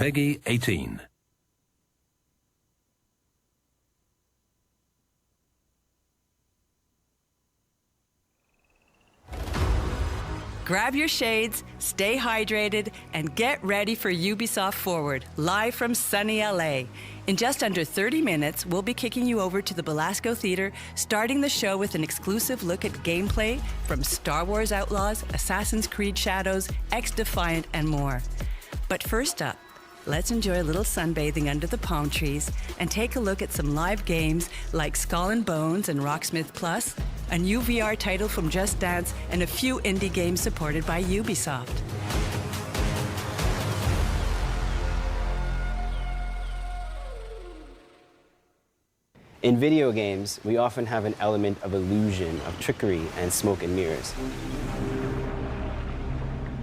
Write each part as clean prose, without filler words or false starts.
Peggy 18. Grab your shades, stay hydrated, and get ready for Ubisoft Forward, live from sunny LA. In just under 30 minutes, we'll be kicking you over to the Belasco Theater, starting the show with an exclusive look at gameplay from Star Wars Outlaws, Assassin's Creed Shadows, X-Defiant, and more. But first up, let's enjoy a little sunbathing under the palm trees and take a look at some live games like Skull and Bones and Rocksmith Plus, a new VR title from Just Dance, and a few indie games supported by Ubisoft. In video games, we often have an element of illusion, of trickery, and smoke and mirrors.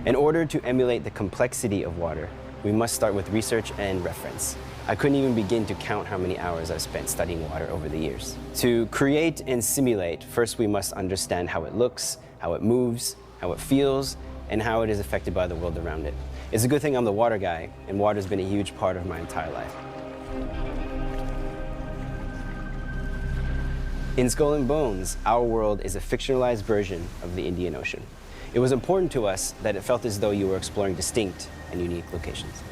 In order to emulate the complexity of water, we must start with research and reference. I couldn't even begin to count how many hours I've spent studying water over the years. To create and simulate, first we must understand how it looks, how it moves, how it feels, and how it is affected by the world around it. It's a good thing I'm the water guy, and water's been a huge part of my entire life. In Skull and Bones, our world is a fictionalized version of the Indian Ocean. It was important to us that it felt as though you were exploring distinct and unique locations.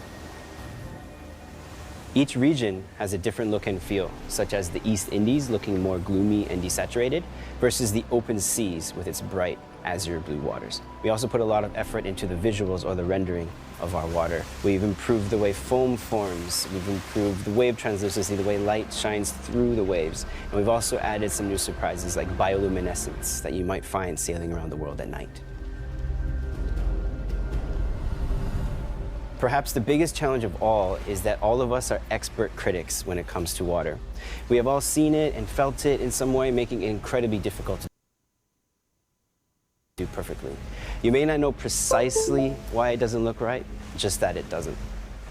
Each region has a different look and feel, such as the East Indies looking more gloomy and desaturated versus the open seas with its bright azure blue waters. We also put a lot of effort into the visuals or the rendering of our water. We've improved the way foam forms, we've improved the wave translucency, the way light shines through the waves, and we've also added some new surprises like bioluminescence that you might find sailing around the world at night. Perhaps the biggest challenge of all is that all of us are expert critics when it comes to water. We have all seen it and felt it in some way, making it incredibly difficult to do perfectly. You may not know precisely why it doesn't look right, just that it doesn't.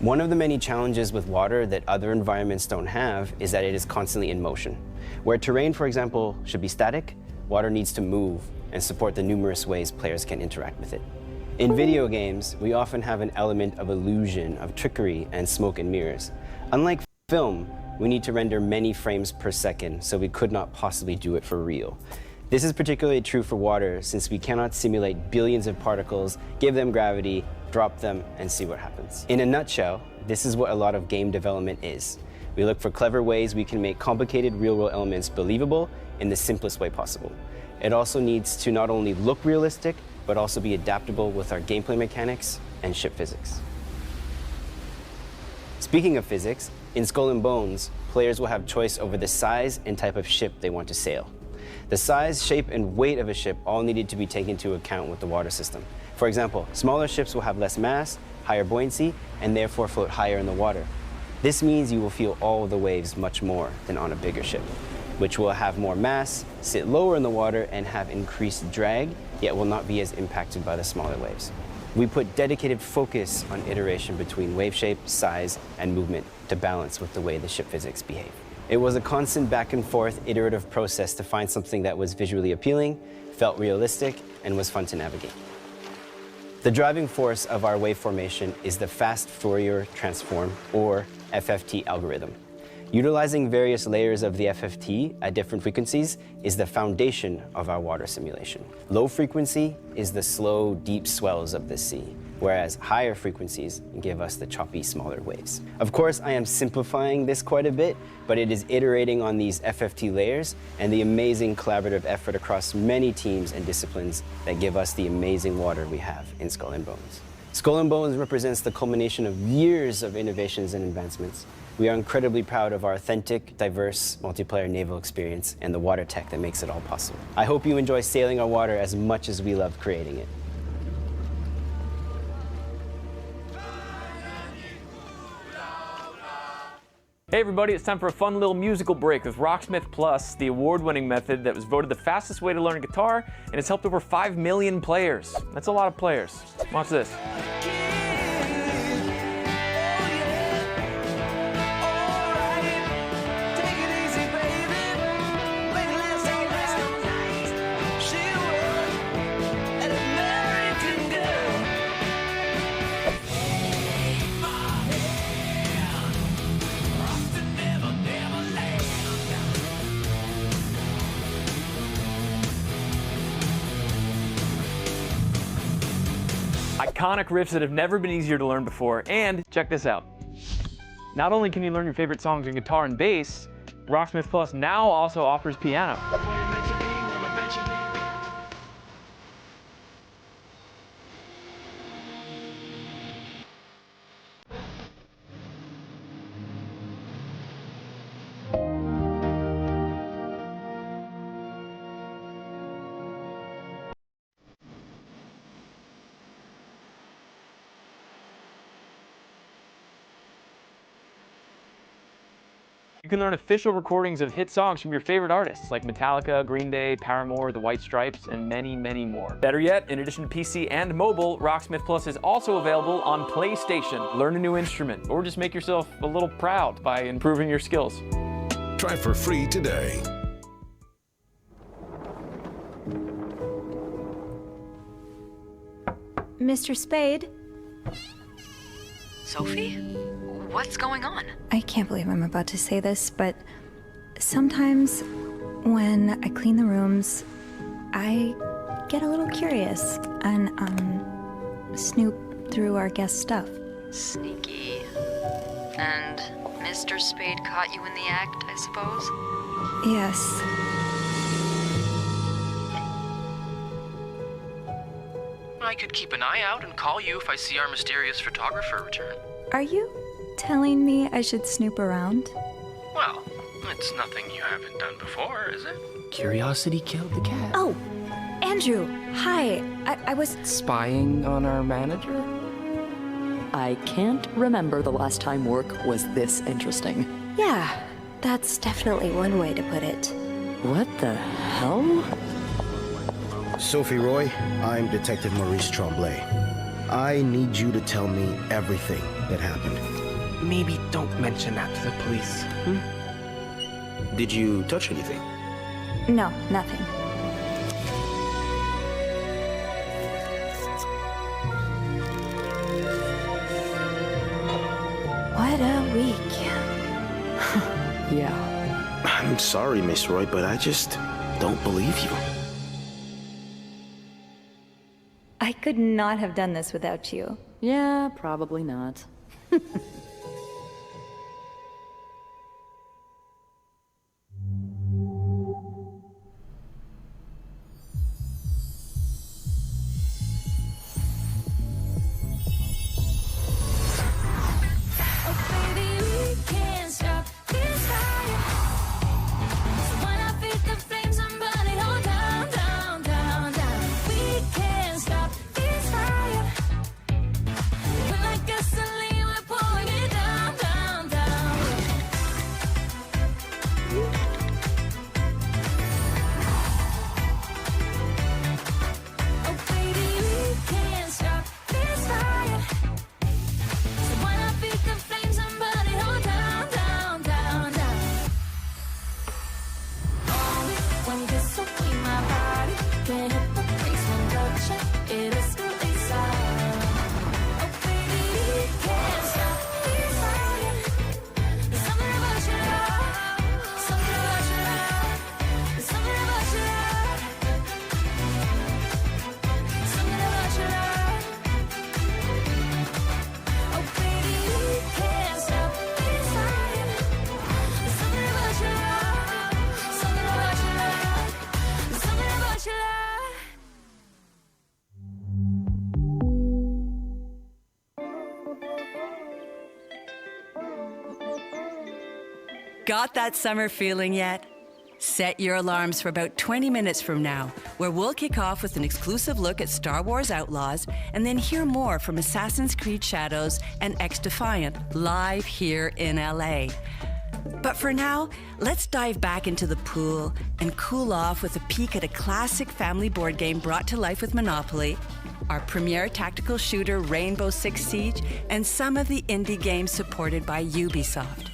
One of the many challenges with water that other environments don't have is that it is constantly in motion. Where terrain, for example, should be static, water needs to move and support the numerous ways players can interact with it. In video games, we often have an element of illusion, of trickery, and smoke and mirrors. Unlike film, we need to render many frames per second, so we could not possibly do it for real. This is particularly true for water, since we cannot simulate billions of particles, give them gravity, drop them, and see what happens. In a nutshell, this is what a lot of game development is. We look for clever ways we can make complicated real-world elements believable in the simplest way possible. It also needs to not only look realistic, but also be adaptable with our gameplay mechanics and ship physics. Speaking of physics, in Skull and Bones, players will have choice over the size and type of ship they want to sail. The size, shape, and weight of a ship all needed to be taken into account with the water system. For example, smaller ships will have less mass, higher buoyancy, and therefore float higher in the water. This means you will feel all of the waves much more than on a bigger ship, which will have more mass, sit lower in the water, and have increased drag, yet will not be as impacted by the smaller waves. We put dedicated focus on iteration between wave shape, size, and movement to balance with the way the ship physics behave. It was a constant back and forth iterative process to find something that was visually appealing, felt realistic, and was fun to navigate. The driving force of our wave formation is the fast Fourier transform, or FFT algorithm. Utilizing various layers of the FFT at different frequencies is the foundation of our water simulation. Low frequency is the slow, deep swells of the sea, whereas higher frequencies give us the choppy, smaller waves. Of course, I am simplifying this quite a bit, but it is iterating on these FFT layers and the amazing collaborative effort across many teams and disciplines that give us the amazing water we have in Skull and Bones. Skull and Bones represents the culmination of years of innovations and advancements. We are incredibly proud of our authentic, diverse, multiplayer naval experience and the water tech that makes it all possible. I hope you enjoy sailing our water as much as we love creating it. Hey everybody, it's time for a fun little musical break with Rocksmith Plus, the award-winning method that was voted the fastest way to learn guitar, and it's helped over 5 million players. That's a lot of players. Watch this. iconic riffs that have never been easier to learn before. And check this out. Not only can you learn your favorite songs in guitar and bass, Rocksmith Plus now also offers piano. You can learn official recordings of hit songs from your favorite artists like Metallica, Green Day, Paramore, The White Stripes, and many, many more. Better yet, in addition to PC and mobile, Rocksmith Plus is also available on PlayStation. Learn a new instrument, or just make yourself a little proud by improving your skills. Try for free today. Mr. Spade? Sophie? What's going on? I can't believe I'm about to say this, but sometimes when I clean the rooms, I get a little curious and, snoop through our guest stuff. Sneaky. And Mr. Spade caught you in the act, I suppose? Yes. I could keep an eye out and call you if I see our mysterious photographer return. Are you telling me I should snoop around? Well, it's nothing you haven't done before, is it? Curiosity killed the cat. Oh, Andrew, hi. I was... Spying on our manager? I can't remember the last time work was this interesting. Yeah, that's definitely one way to put it. What the hell? Sophie Roy, I'm Detective Maurice Tremblay. I need you to tell me everything that happened. Maybe don't mention that to the police. Did you touch anything? No, nothing. What a week. Yeah. I'm sorry, Miss Roy, but I just don't believe you. I could not have done this without you. Yeah, probably not. Got that summer feeling yet? Set your alarms for about 20 minutes from now, where we'll kick off with an exclusive look at Star Wars Outlaws and then hear more from Assassin's Creed Shadows and X-Defiant live here in LA. But for now, let's dive back into the pool and cool off with a peek at a classic family board game brought to life with Monopoly, our premier tactical shooter Rainbow Six Siege, and some of the indie games supported by Ubisoft.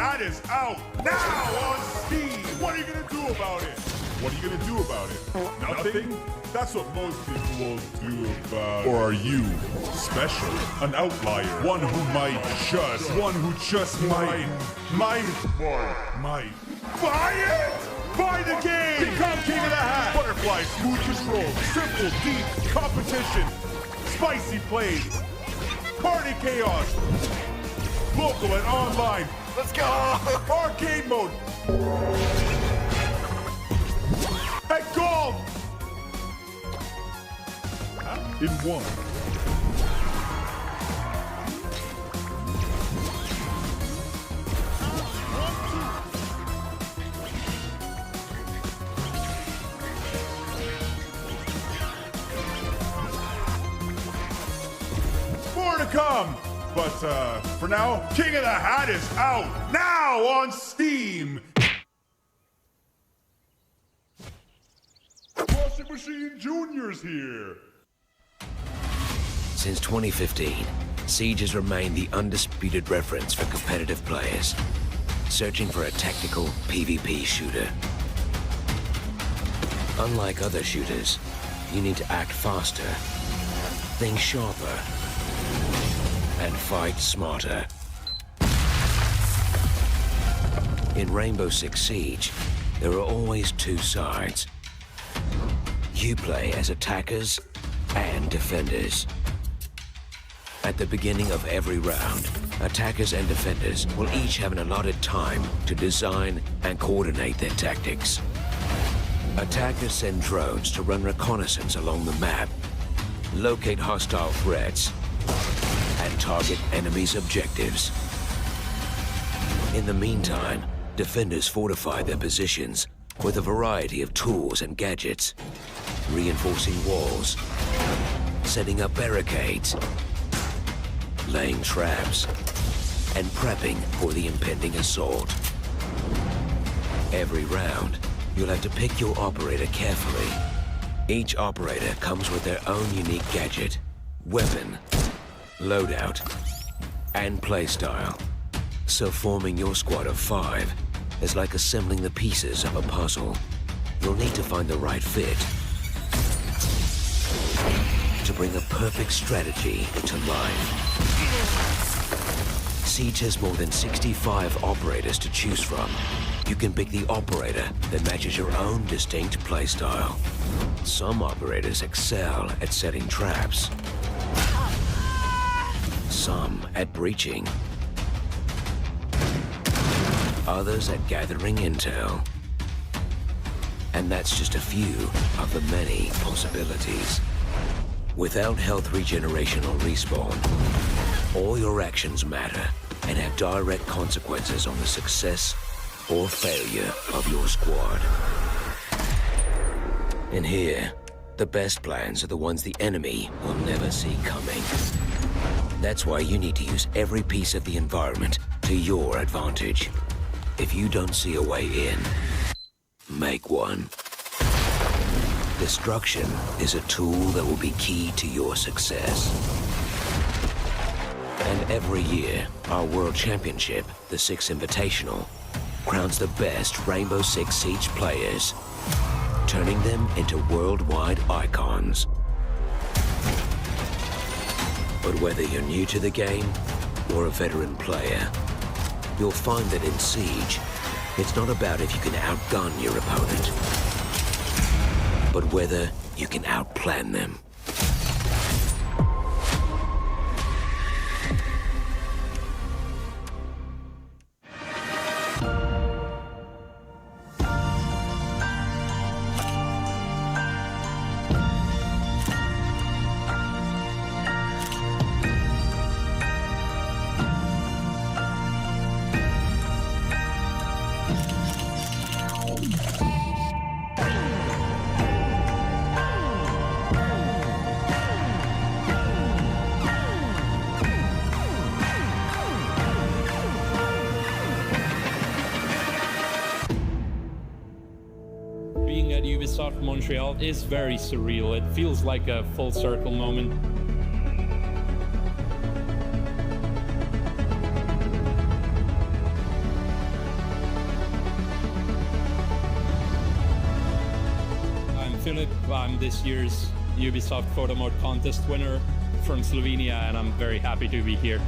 Hat is out now on Steam. What are you gonna do about it? What are you gonna do about it? Nothing? That's what most people will do about it. Or are you special? An outlier? One who just might buy it? Buy the game! Become King of the Hat! Butterfly, smooth control, simple, deep, competition, spicy plays, party chaos, local and online. Let's go! Arcade mode! And gold! In one. More to come! But for now, King of the Hat is out now on Steam! Washing Machine Junior's here! Since 2015, Siege has remained the undisputed reference for competitive players, searching for a tactical PvP shooter. Unlike other shooters, you need to act faster, think sharper, and fight smarter. In Rainbow Six Siege, there are always two sides. You play as attackers and defenders. At the beginning of every round, attackers and defenders will each have an allotted time to design and coordinate their tactics. Attackers send drones to run reconnaissance along the map, locate hostile threats, and target enemies' objectives. In the meantime, defenders fortify their positions with a variety of tools and gadgets, reinforcing walls, setting up barricades, laying traps, and prepping for the impending assault. Every round, you'll have to pick your operator carefully. Each operator comes with their own unique gadget, weapon, loadout, and playstyle. So forming your squad of 5 is like assembling the pieces of a puzzle. You'll need to find the right fit to bring a perfect strategy to life. Siege has more than 65 operators to choose from. You can pick the operator that matches your own distinct playstyle. Some operators excel at setting traps, some at breaching, others at gathering intel. And that's just a few of the many possibilities. Without health regeneration or respawn, all your actions matter and have direct consequences on the success or failure of your squad. And here, the best plans are the ones the enemy will never see coming. That's why you need to use every piece of the environment to your advantage. If you don't see a way in, make one. Destruction is a tool that will be key to your success. And every year, our World Championship, the Six Invitational, crowns the best Rainbow Six Siege players, turning them into worldwide icons. But whether you're new to the game or a veteran player, you'll find that in Siege, it's not about if you can outgun your opponent, but whether you can outplan them. Being at Ubisoft Montreal is very surreal. It feels like a full circle moment. Filip. I'm this year's Ubisoft Photo Mode Contest winner from Slovenia, and I'm very happy to be here.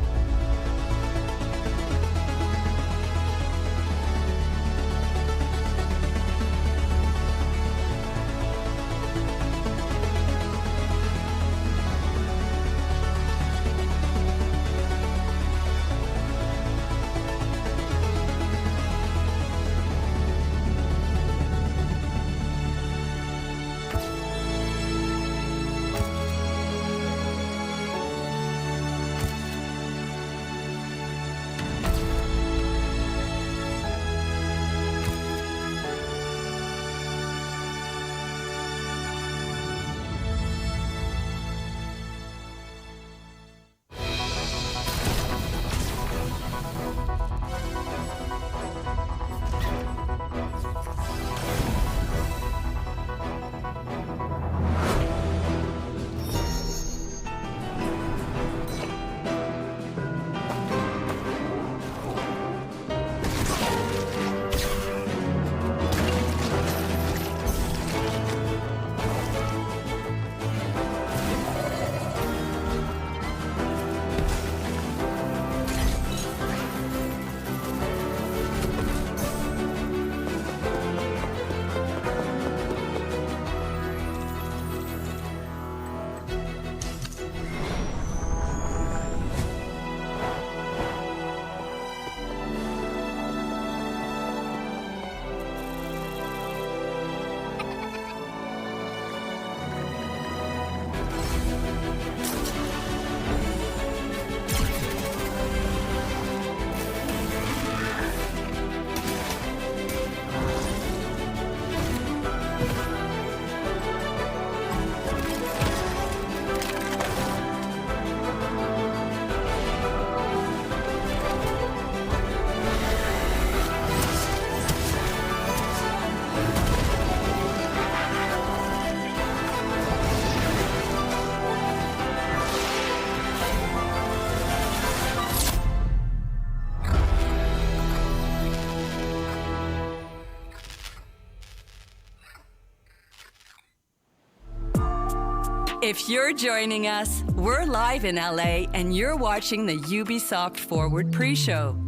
If you're joining us, we're live in LA and you're watching the Ubisoft Forward pre-show.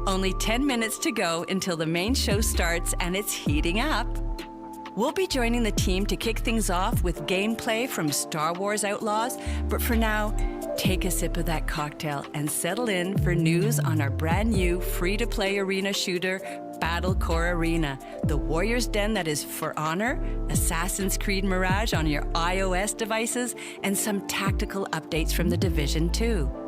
Only 10 minutes to go until the main show starts and it's heating up. We'll be joining the team to kick things off with gameplay from Star Wars Outlaws, but for now, take a sip of that cocktail and settle in for news on our brand new free-to-play arena shooter, Battlecore Arena, the warrior's den that is For Honor, Assassin's Creed Mirage on your iOS devices, and some tactical updates from The Division 2.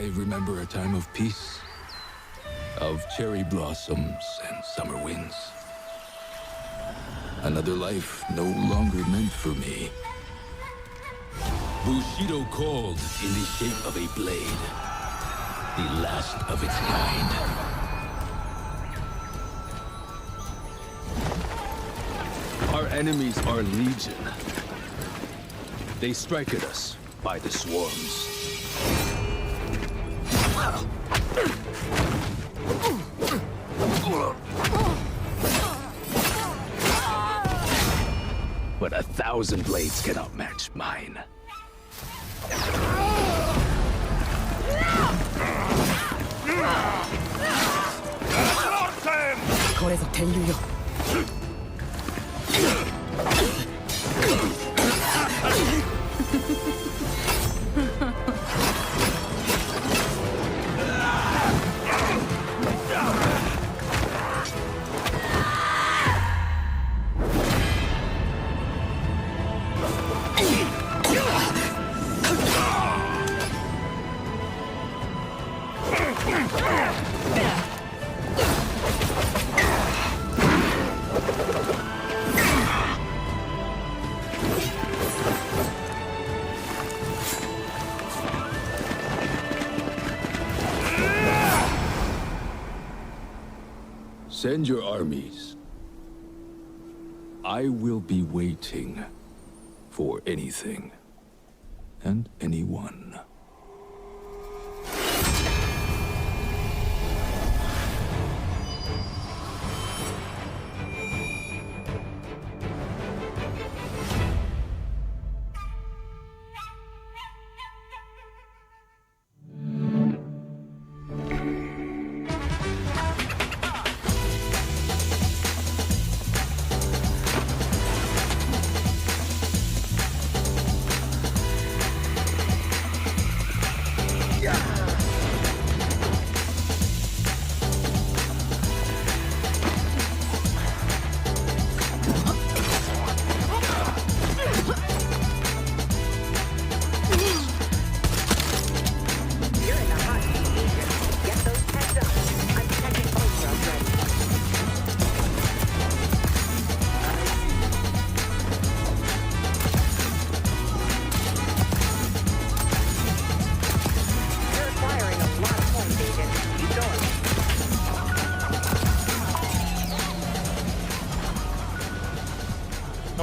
I remember a time of peace, of cherry blossoms and summer winds. Another life no longer meant for me. Bushido called in the shape of a blade, the last of its kind. Our enemies are legion. They strike at us by the swarms. But 1,000 blades cannot match mine. Send your armies. I will be waiting for anything and anyone.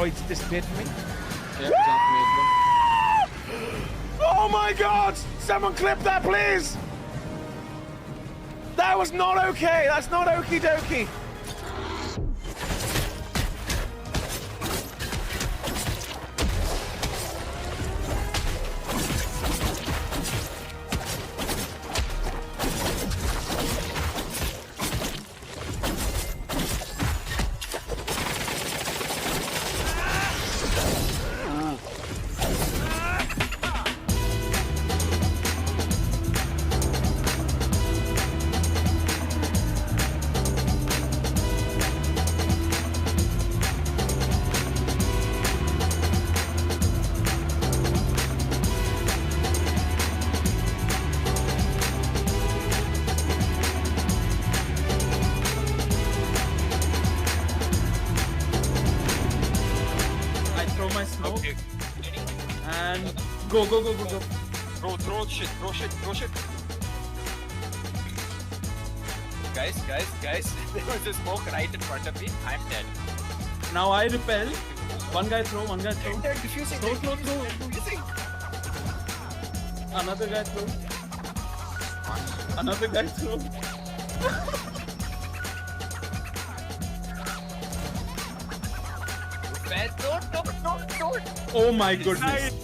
Oh, it's disappeared from me? Yeah, it's Oh my god! Someone clip that, please! That was not okay! That's not okie dokie! Go. Throw shit. Guys. There was a smoke right in front of me. I'm dead. Now I repel. One guy throw. They're defusing. Throw. Defusing. Another guy throw. Another guy throw. Don't. Oh my goodness.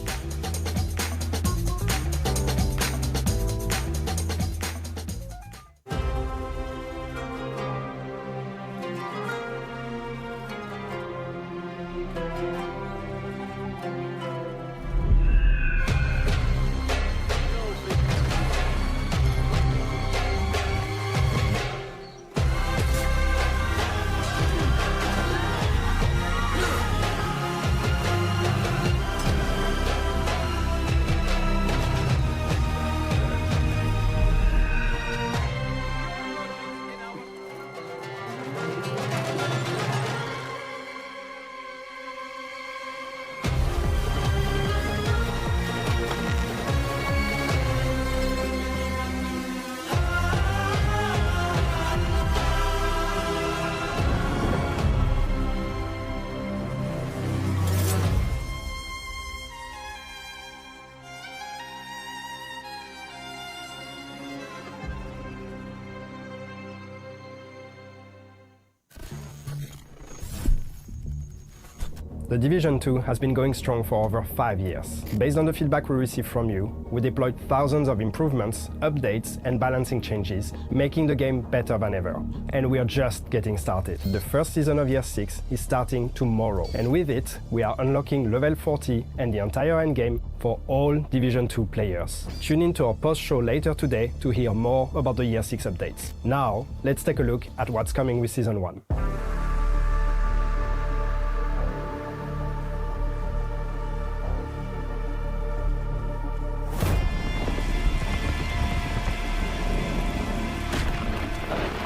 The Division 2 has been going strong for over 5 years. Based on the feedback we received from you, we deployed thousands of improvements, updates, and balancing changes, making the game better than ever. And we are just getting started. The first season of Year 6 is starting tomorrow, and with it, we are unlocking level 40 and the entire endgame for all Division 2 players. Tune in to our post-show later today to hear more about the Year 6 updates. Now, let's take a look at what's coming with Season 1.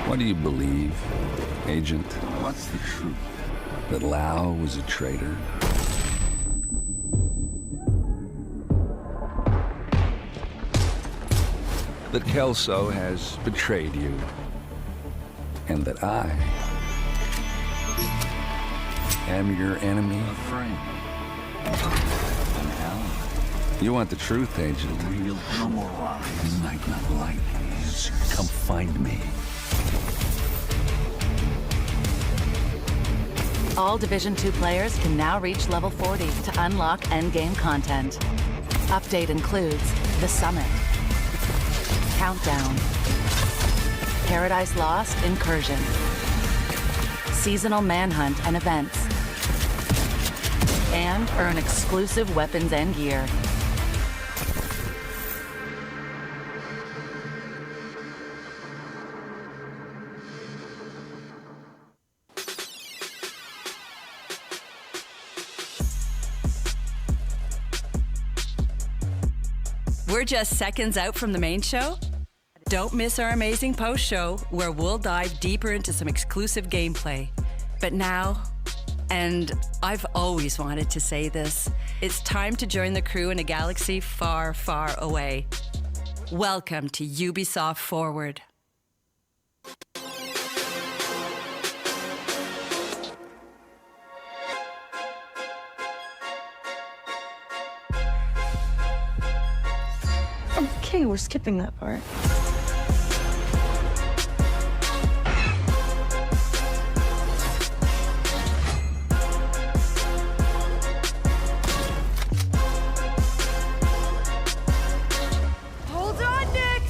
What do you believe, Agent? What's the truth? That Lau was a traitor? That Kelso has betrayed you? And that I am your enemy? A friend. An ally. You want the truth, Agent? Real samurai. You might not like these. Come find me. All Division 2 players can now reach level 40 to unlock endgame content. Update includes the Summit, Countdown, Paradise Lost Incursion, Seasonal Manhunt and Events, and earn exclusive weapons and gear. We're just seconds out from the main show? Don't miss our amazing post-show where we'll dive deeper into some exclusive gameplay. But now, and I've always wanted to say this, it's time to join the crew in a galaxy far, far away. Welcome to Ubisoft Forward. Okay, we're skipping that part. Hold on, Nix!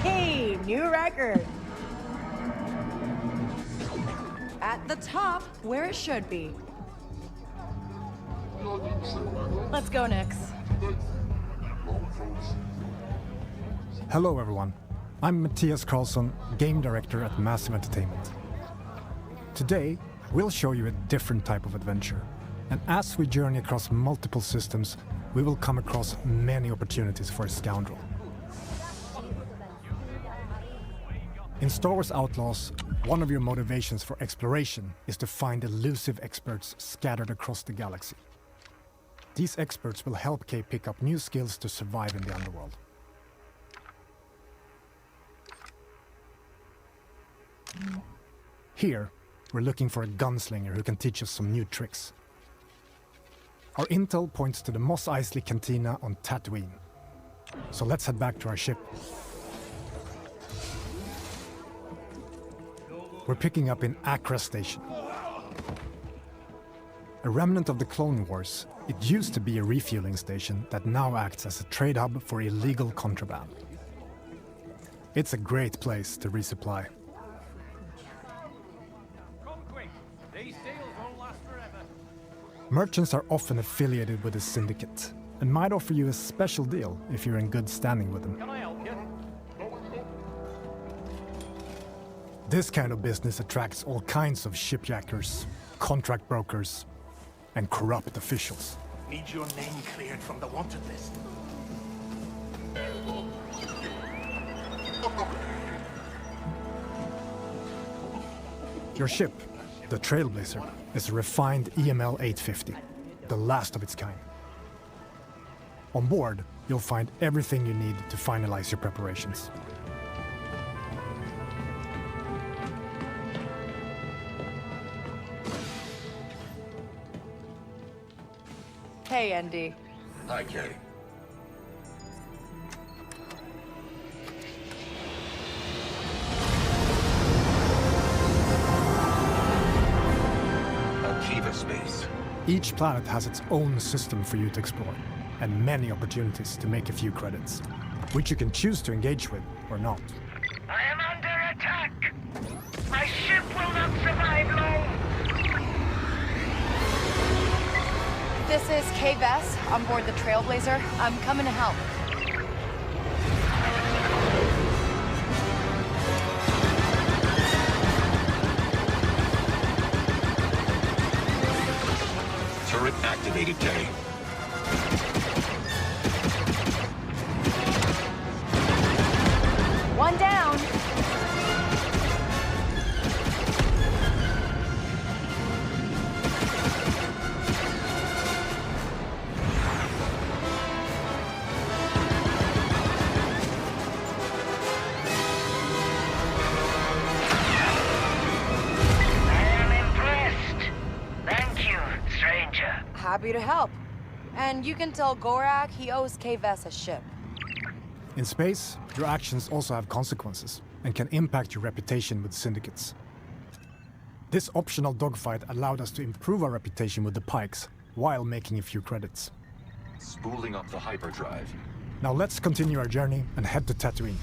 Hey, new record. At the top, where it should be. Let's go, Nix. Hello everyone, I'm Matthias Karlsson, Game Director at Massive Entertainment. Today, we'll show you a different type of adventure, and as we journey across multiple systems, we will come across many opportunities for a scoundrel. In Star Wars Outlaws, one of your motivations for exploration is to find elusive experts scattered across the galaxy. These experts will help Kay pick up new skills to survive in the underworld. Here, we're looking for a gunslinger who can teach us some new tricks. Our intel points to the Mos Eisley Cantina on Tatooine. So let's head back to our ship. We're picking up in Accra Station. A remnant of the Clone Wars, it used to be a refueling station that now acts as a trade hub for illegal contraband. It's a great place to resupply. Merchants are often affiliated with the Syndicate and might offer you a special deal if you're in good standing with them. Can I help you? This kind of business attracts all kinds of shipjackers, contract brokers, and corrupt officials. Need your name cleared from the wanted list. Your ship, the Trailblazer, is a refined EML 850, the last of its kind. On board, you'll find everything you need to finalize your preparations. Hey, Andy. Hi, Kay. Akiva space. Each planet has its own system for you to explore, and many opportunities to make a few credits, which you can choose to engage with or not. I am under attack! My ship will not survive long! This is Kay Vess on board the Trailblazer. I'm coming to help. Turret activated, Kay. One down. Happy to help. And you can tell Gorak he owes Kay Vess a ship. In space, your actions also have consequences and can impact your reputation with syndicates. This optional dogfight allowed us to improve our reputation with the Pikes while making a few credits. Spooling up the hyperdrive. Now let's continue our journey and head to Tatooine.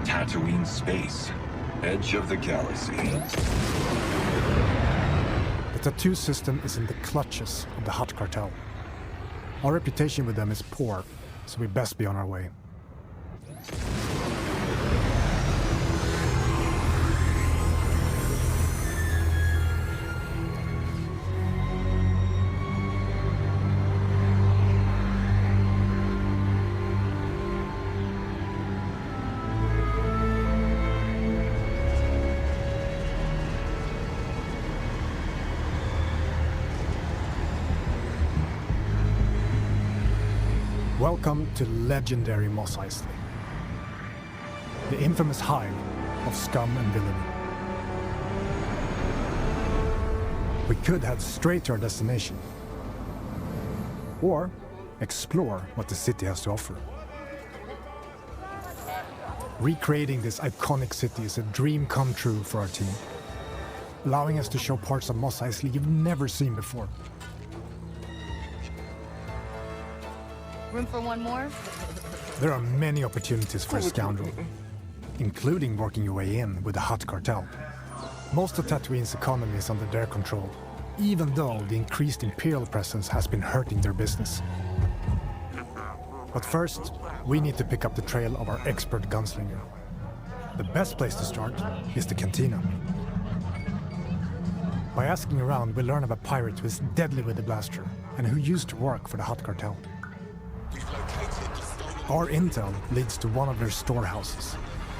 Tatooine space, edge of the galaxy. The Tattoo system is in the clutches of the Hutt cartel. Our reputation with them is poor, so we best be on our way. Welcome to legendary Mos Eisley, the infamous hive of scum and villainy. We could head straight to our destination, or explore what the city has to offer. Recreating this iconic city is a dream come true for our team, allowing us to show parts of Mos Eisley you've never seen before. Room for one more? There are many opportunities for a scoundrel, including working your way in with the Hutt cartel. Most of Tatooine's economy is under their control, even though the increased Imperial presence has been hurting their business. But first, we need to pick up the trail of our expert gunslinger. The best place to start is the cantina. By asking around, we learn of a pirate who is deadly with the blaster and who used to work for the Hutt cartel. Our intel leads to one of their storehouses,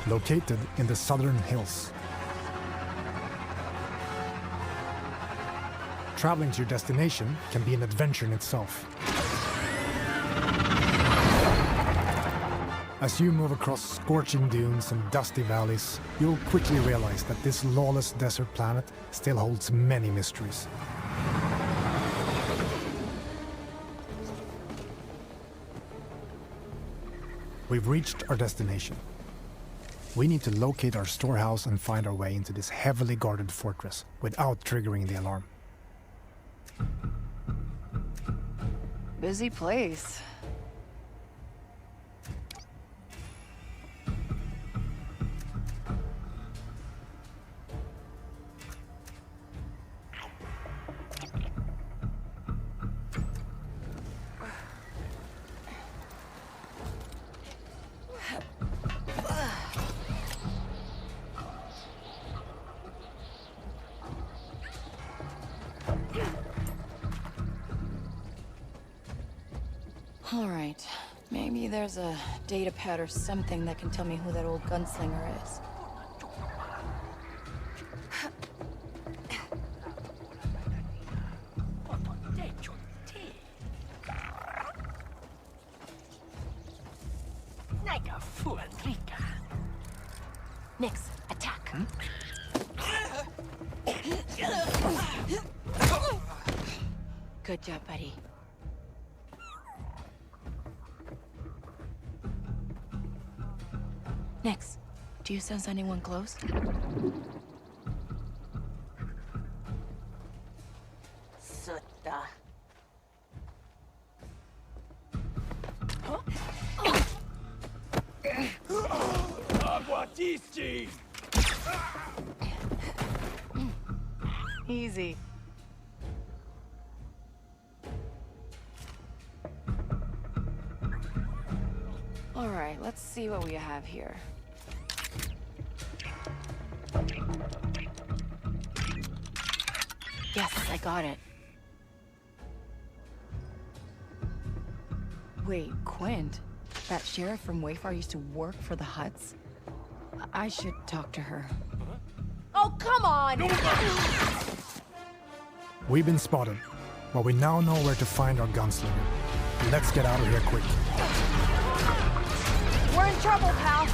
located in the southern hills. Traveling to your destination can be an adventure in itself. As you move across scorching dunes and dusty valleys, you'll quickly realize that this lawless desert planet still holds many mysteries. We've reached our destination. We need to locate our storehouse and find our way into this heavily guarded fortress without triggering the alarm. Busy place. All right. Maybe there's a data pad or something that can tell me who that old gunslinger is. Nix, attack. Good job, buddy. Nix, do you sense anyone close? Sutta. Aguatisti! Easy. All right, let's see what we have here. Yes, I got it. Wait, Quint? That sheriff from Wayfar used to work for the Hutts? I should talk to her. Oh, come on! We've been spotted, but we now know where to find our gunslinger. Let's get out of here quick. We're in trouble, pal.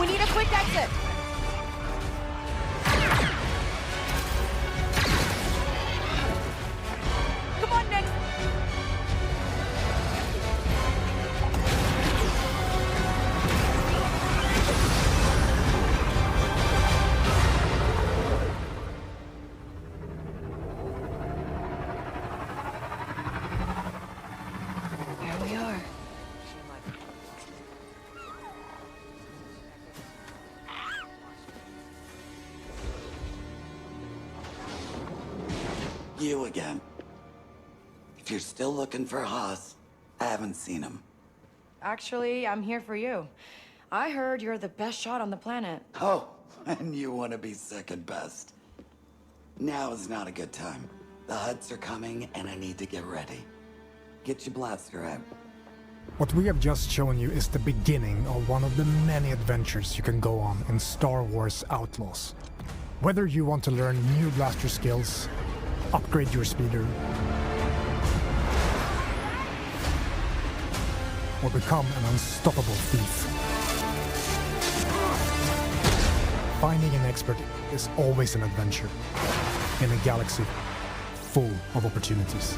We need a quick exit. Come on, Nick. There we are. You again. If you're still looking for Haas, I haven't seen him. Actually, I'm here for you. I heard you're the best shot on the planet. Oh, and you want to be second best. Now is not a good time. The Hutts are coming, and I need to get ready. Get your blaster out. What we have just shown you is the beginning of one of the many adventures you can go on in Star Wars Outlaws. Whether you want to learn new blaster skills, upgrade your speeder, or become an unstoppable thief. Finding an expert is always an adventure in a galaxy full of opportunities.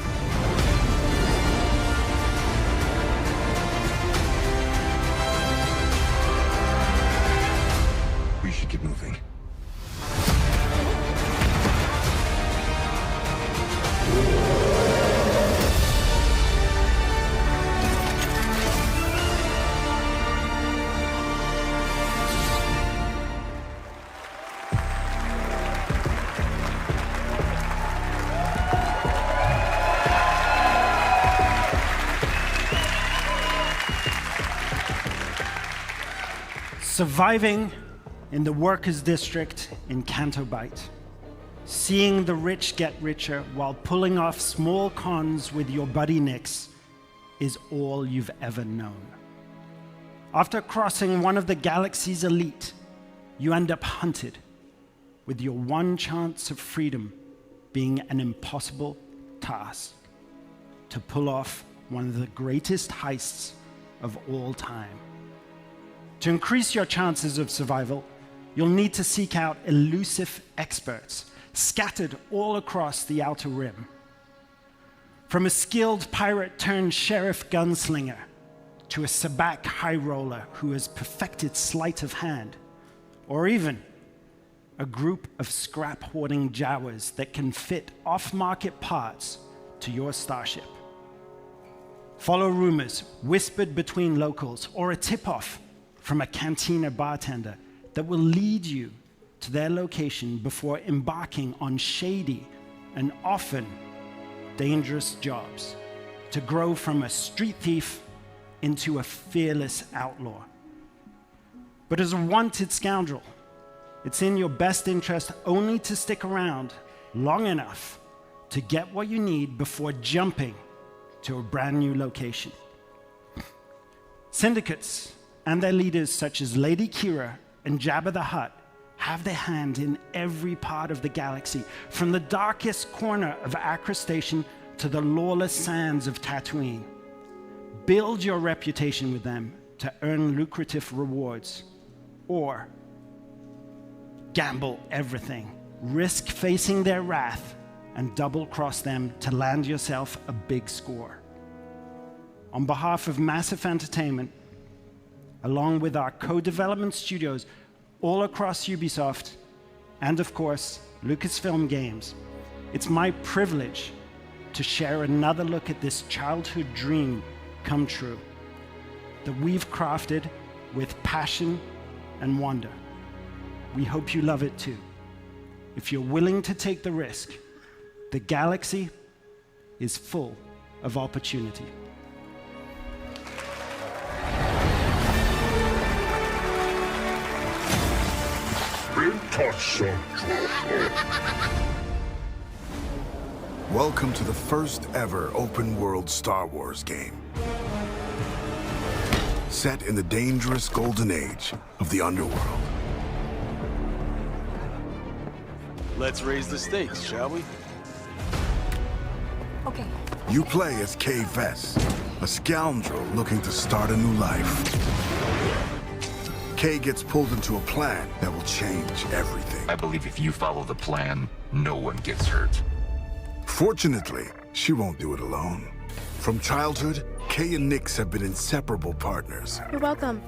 We should get moving. Surviving in the workers' district in Canto Bight. Seeing the rich get richer while pulling off small cons with your buddy Nix is all you've ever known. After crossing one of the galaxy's elite, you end up hunted, with your one chance of freedom being an impossible task: to pull off one of the greatest heists of all time. To increase your chances of survival, you'll need to seek out elusive experts scattered all across the Outer Rim. From a skilled pirate-turned-sheriff gunslinger to a sabacc high roller who has perfected sleight of hand, or even a group of scrap-hoarding Jawas that can fit off-market parts to your starship. Follow rumors whispered between locals or a tip-off from a cantina bartender that will lead you to their location before embarking on shady and often dangerous jobs to grow from a street thief into a fearless outlaw. But as a wanted scoundrel, it's in your best interest only to stick around long enough to get what you need before jumping to a brand new location. Syndicates and their leaders such as Lady Kira and Jabba the Hutt have their hand in every part of the galaxy, from the darkest corner of Acre Station to the lawless sands of Tatooine. Build your reputation with them to earn lucrative rewards, or gamble everything, risk facing their wrath, and double-cross them to land yourself a big score. On behalf of Massive Entertainment, along with our co-development studios all across Ubisoft, and of course, Lucasfilm Games, it's my privilege to share another look at this childhood dream come true that we've crafted with passion and wonder. We hope you love it too. If you're willing to take the risk, the galaxy is full of opportunity. Welcome to the first ever open world Star Wars game. Set in the dangerous golden age of the underworld. Let's raise the stakes, shall we? Okay. You play as Kay Vess, a scoundrel looking to start a new life. Kay gets pulled into a plan that will change everything. I believe if you follow the plan, no one gets hurt. Fortunately, she won't do it alone. From childhood, Kay and Nix have been inseparable partners, You're welcome.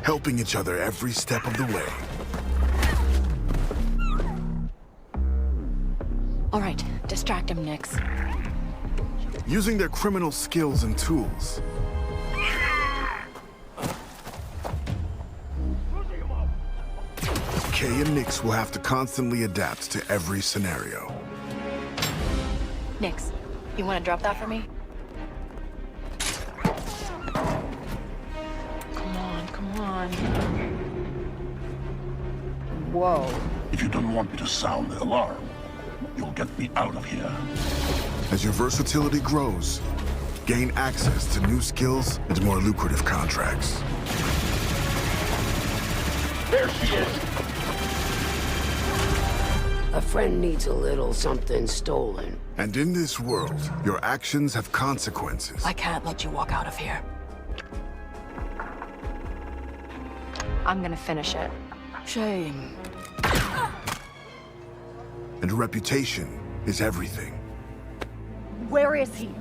helping each other every step of the way. All right, distract him, Nix. Using their criminal skills and tools, Kay and Nix will have to constantly adapt to every scenario. Nix, you want to drop that for me? Come on. Whoa. If you don't want me to sound the alarm, you'll get me out of here. As your versatility grows, gain access to new skills and more lucrative contracts. There she is! A friend needs a little something stolen. And in this world, your actions have consequences. I can't let you walk out of here. I'm gonna finish it. Shame. And reputation is everything. Where is he?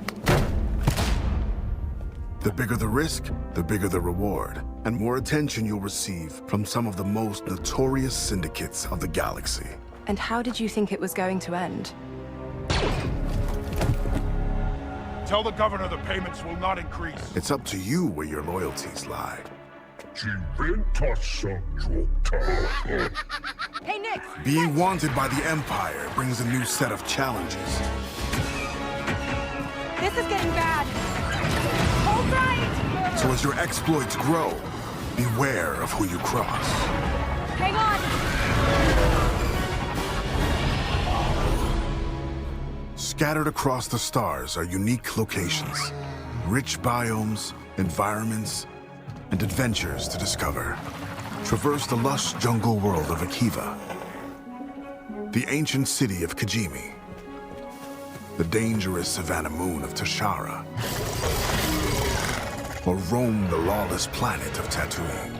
The bigger the risk, the bigger the reward, and more attention you'll receive from some of the most notorious syndicates of the galaxy. And how did you think it was going to end? Tell the governor the payments will not increase. It's up to you where your loyalties lie. Hey, Nick! Being wanted by the Empire brings a new set of challenges. This is getting bad. Hold tight! So as your exploits grow, beware of who you cross. Hang on! Scattered across the stars are unique locations, rich biomes, environments, and adventures to discover. Traverse the lush jungle world of Akiva, the ancient city of Kijimi, the dangerous savannah moon of Tashara, or roam the lawless planet of Tatooine.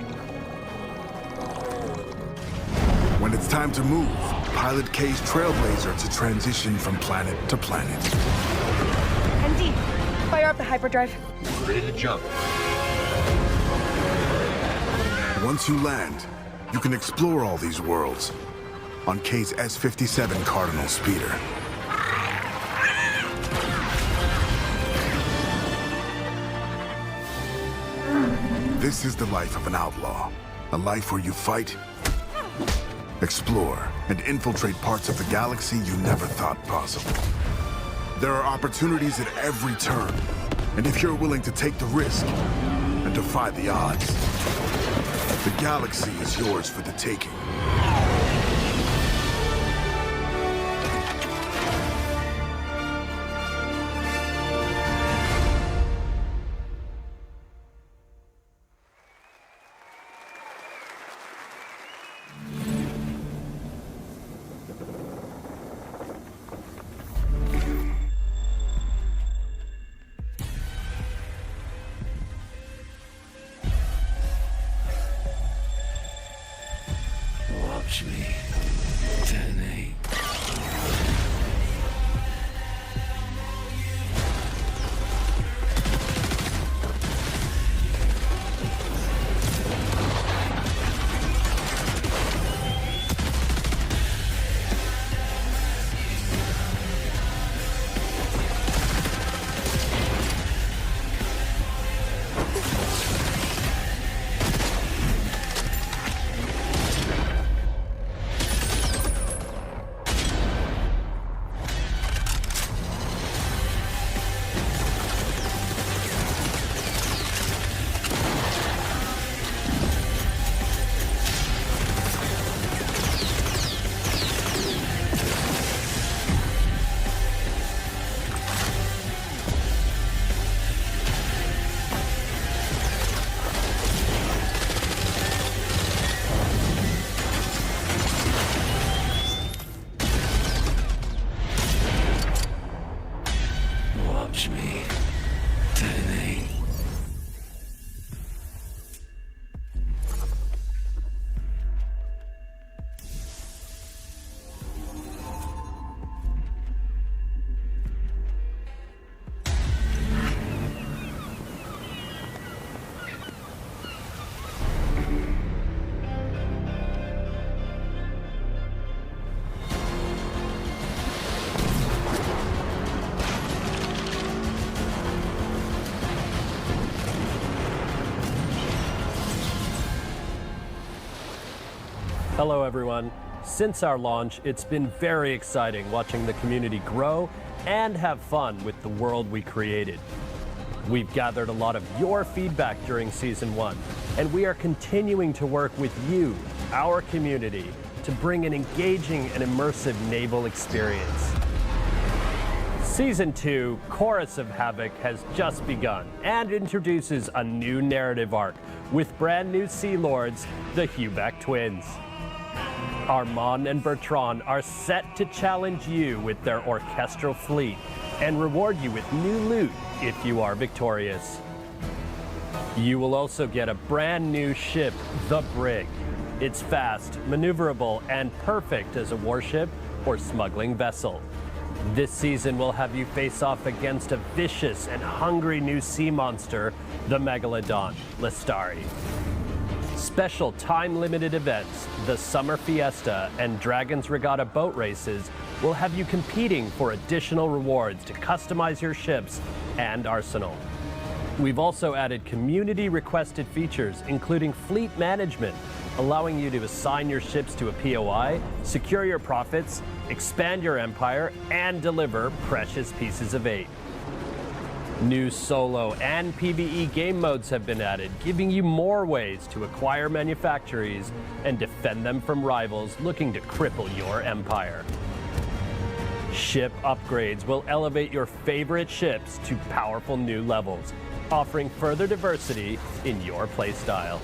When it's time to move, pilot K's Trailblazer to transition from planet to planet. MD, fire up the hyperdrive. Ready to jump. Once you land, you can explore all these worlds on K's S-57 Cardinal speeder. This is the life of an outlaw. A life where you fight, explore, and infiltrate parts of the galaxy you never thought possible. There are opportunities at every turn, and if you're willing to take the risk and defy the odds, the galaxy is yours for the taking. Watch me detonate. Watch me detonate. Hello everyone. Since our launch, it's been very exciting watching the community grow and have fun with the world we created. We've gathered a lot of your feedback during Season 1, and we are continuing to work with you, our community, to bring an engaging and immersive naval experience. Season 2, Chorus of Havoc, has just begun and introduces a new narrative arc with brand new Sea Lords, the Huback twins. Armand and Bertrand are set to challenge you with their orchestral fleet and reward you with new loot if you are victorious. You will also get a brand new ship, the Brig. It's fast, maneuverable, and perfect as a warship or smuggling vessel. This season will have you face off against a vicious and hungry new sea monster, the Megalodon, Lestari. Special time-limited events, the Summer Fiesta and Dragon's Regatta boat races will have you competing for additional rewards to customize your ships and arsenal. We've also added community-requested features, including fleet management, allowing you to assign your ships to a POI, secure your profits, expand your empire, and deliver precious pieces of aid. New solo and PvE game modes have been added, giving you more ways to acquire manufactories and defend them from rivals looking to cripple your empire. Ship upgrades will elevate your favorite ships to powerful new levels, offering further diversity in your playstyle.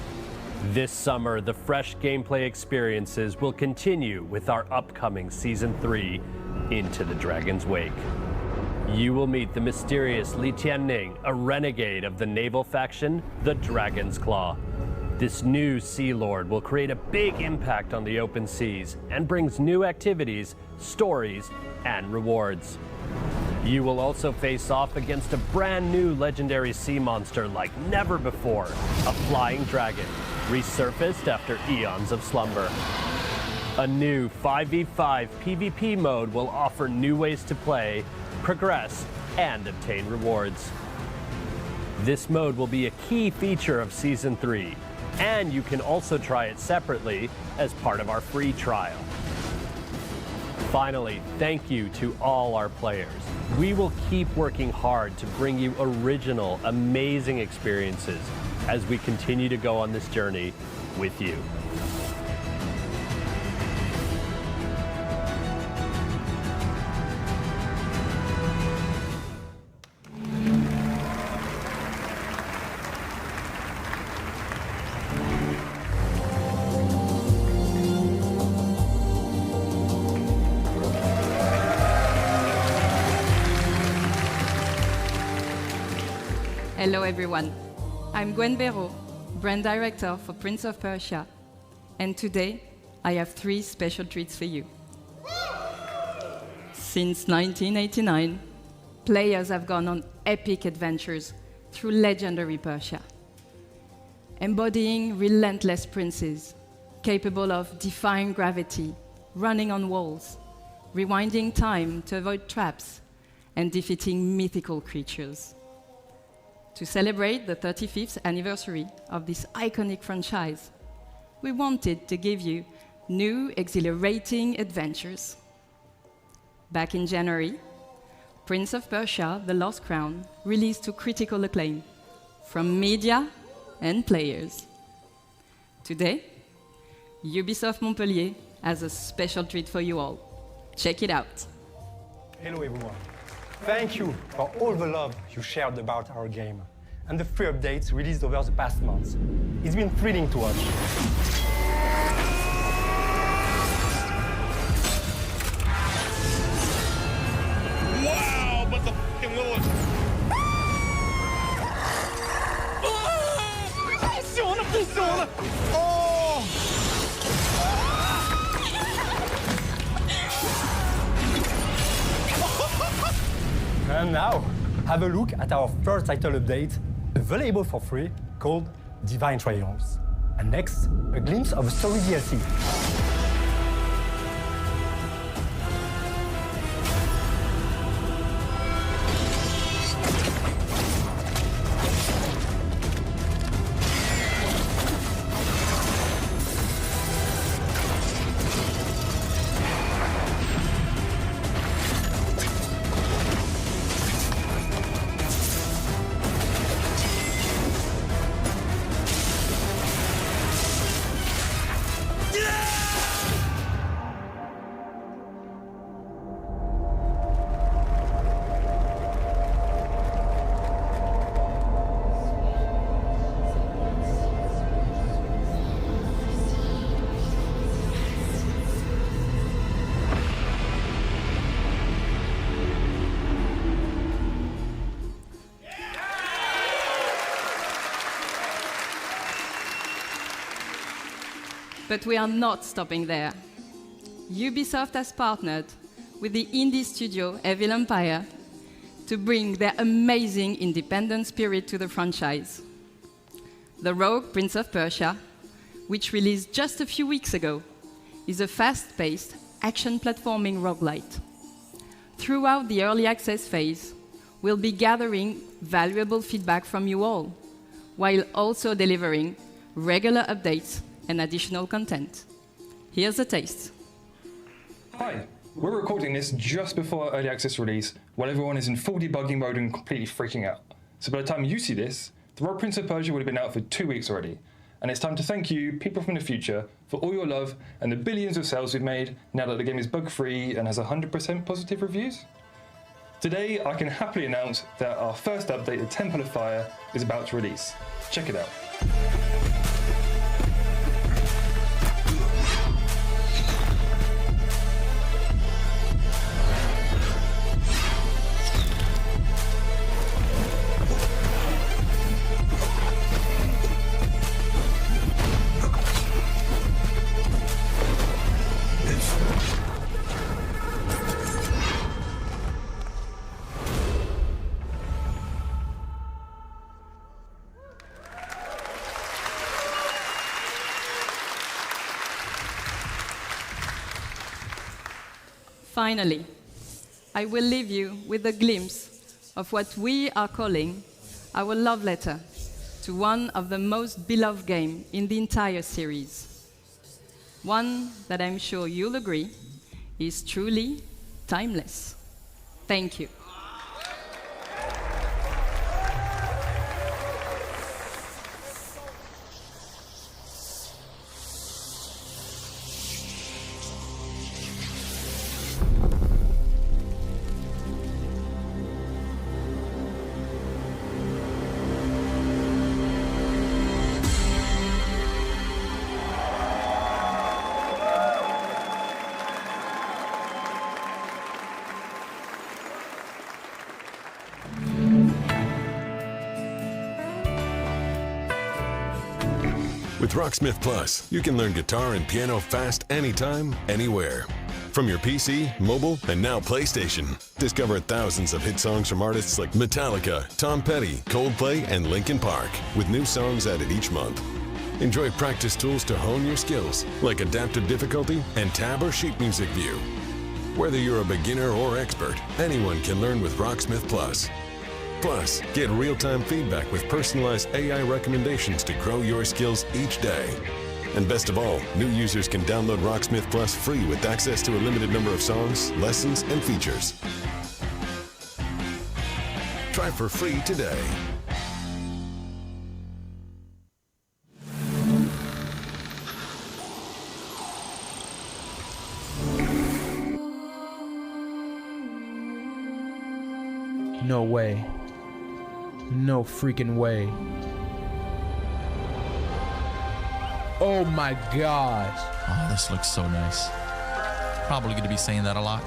This summer, the fresh gameplay experiences will continue with our upcoming Season 3, Into the Dragon's Wake. You will meet the mysterious Li Tianning, a renegade of the naval faction, the Dragon's Claw. This new Sea Lord will create a big impact on the open seas and brings new activities, stories, and rewards. You will also face off against a brand new legendary sea monster like never before, a flying dragon, resurfaced after eons of slumber. A new 5v5 PvP mode will offer new ways to play, progress, and obtain rewards. This mode will be a key feature of Season 3, and you can also try it separately as part of our free trial. Finally, thank you to all our players. We will keep working hard to bring you original, amazing experiences as we continue to go on this journey with you. Hello everyone, I'm Gwen Béraud, Brand Director for Prince of Persia, and today I have 3 special treats for you. Since 1989, players have gone on epic adventures through legendary Persia, embodying relentless princes, capable of defying gravity, running on walls, rewinding time to avoid traps, and defeating mythical creatures. To celebrate the 35th anniversary of this iconic franchise, we wanted to give you new, exhilarating adventures. Back in January, Prince of Persia: The Lost Crown released to critical acclaim from media and players. Today, Ubisoft Montpellier has a special treat for you all. Check it out. Hello everyone. Thank you for all the love you shared about our game and the free updates released over the past months. It's been thrilling to watch. Wow, but the fucking little... Pressione! Oh! And now, have a look at our first title update, available for free, called Divine Triumphs. And next, a glimpse of a story DLC. But we are not stopping there. Ubisoft has partnered with the indie studio Evil Empire to bring their amazing independent spirit to the franchise. The Rogue Prince of Persia, which released just a few weeks ago, is a fast-paced action platforming roguelite. Throughout the early access phase, we'll be gathering valuable feedback from you all, while also delivering regular updates and additional content. Here's a taste. Hi, we're recording this just before early access release, while everyone is in full debugging mode and completely freaking out. So by the time you see this, The Rogue Prince of Persia would have been out for 2 weeks already. And it's time to thank you, people from the future, for all your love and the billions of sales we've made now that the game is bug-free and has 100% positive reviews. Today, I can happily announce that our first update, the Temple of Fire, is about to release. Check it out. Finally, I will leave you with a glimpse of what we are calling our love letter to one of the most beloved games in the entire series. One that I'm sure you'll agree is truly timeless. Thank you. With Rocksmith Plus, you can learn guitar and piano fast anytime, anywhere. From your PC, mobile, and now PlayStation. Discover thousands of hit songs from artists like Metallica, Tom Petty, Coldplay, and Linkin Park, with new songs added each month. Enjoy practice tools to hone your skills, like adaptive difficulty and tab or sheet music view. Whether you're a beginner or expert, anyone can learn with Rocksmith Plus. Plus, get real-time feedback with personalized AI recommendations to grow your skills each day. And best of all, new users can download Rocksmith Plus free with access to a limited number of songs, lessons, and features. Try for free today. No way. No freaking way. Oh my gosh. Oh, this looks so nice. Probably going to be saying that a lot.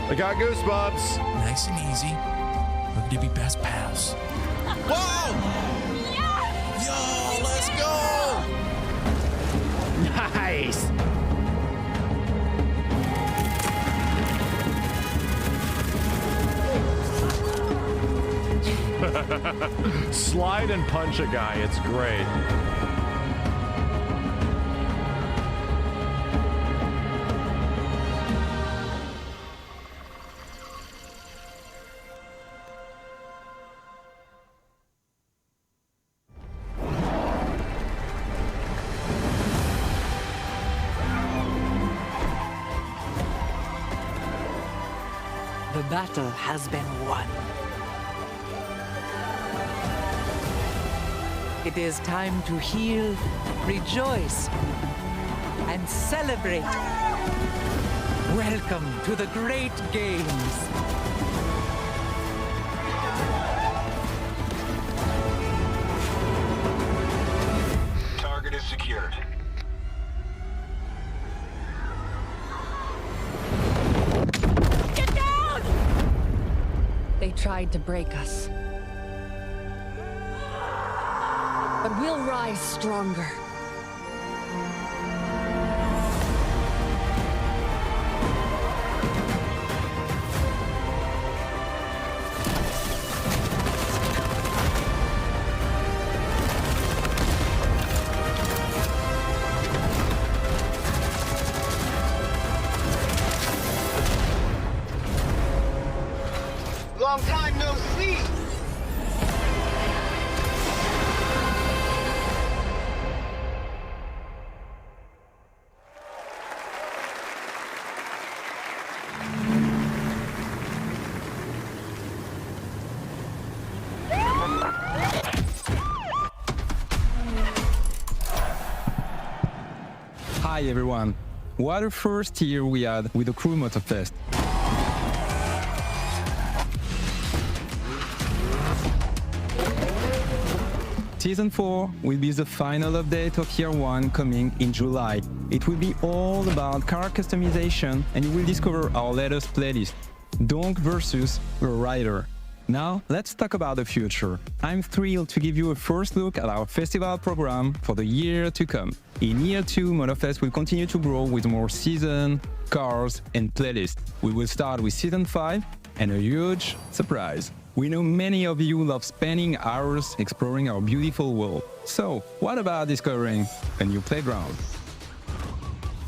I got goosebumps. Nice and easy. We're going to be best pals. Whoa! Yo, let's go! Nice! Slide and punch a guy, it's great. The battle has been won. It is time to heal, rejoice, and celebrate. Welcome to the great games. Target is secured. Get down! They tried to break us. But we'll rise stronger. Long time no see! Hi everyone. What a first year we had with the Crew Motorfest. Season 4 will be the final update of Year 1 coming in July. It will be all about car customization and you will discover our latest playlist, Donk vs. a Rider. Now, let's talk about the future. I'm thrilled to give you a first look at our festival program for the year to come. In Year 2, Motorfest will continue to grow with more season, cars and playlists. We will start with Season 5 and a huge surprise. We know many of you love spending hours exploring our beautiful world. So, what about discovering a new playground?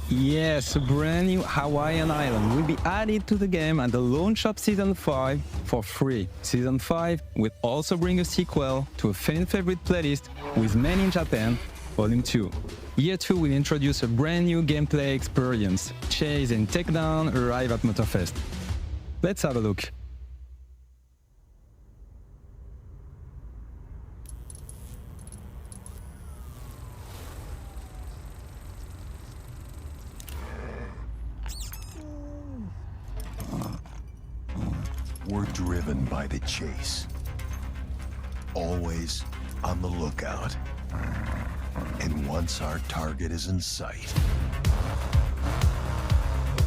Yes, a brand new Hawaiian island will be added to the game at the launch of Season 5 for free. Season 5 will also bring a sequel to a fan favorite playlist with Men in Japan, Volume 2. Year 2 will introduce a brand new gameplay experience. Chase and Takedown arrive at Motorfest. Let's have a look. We're driven by the chase. Always on the lookout. And once our target is in sight,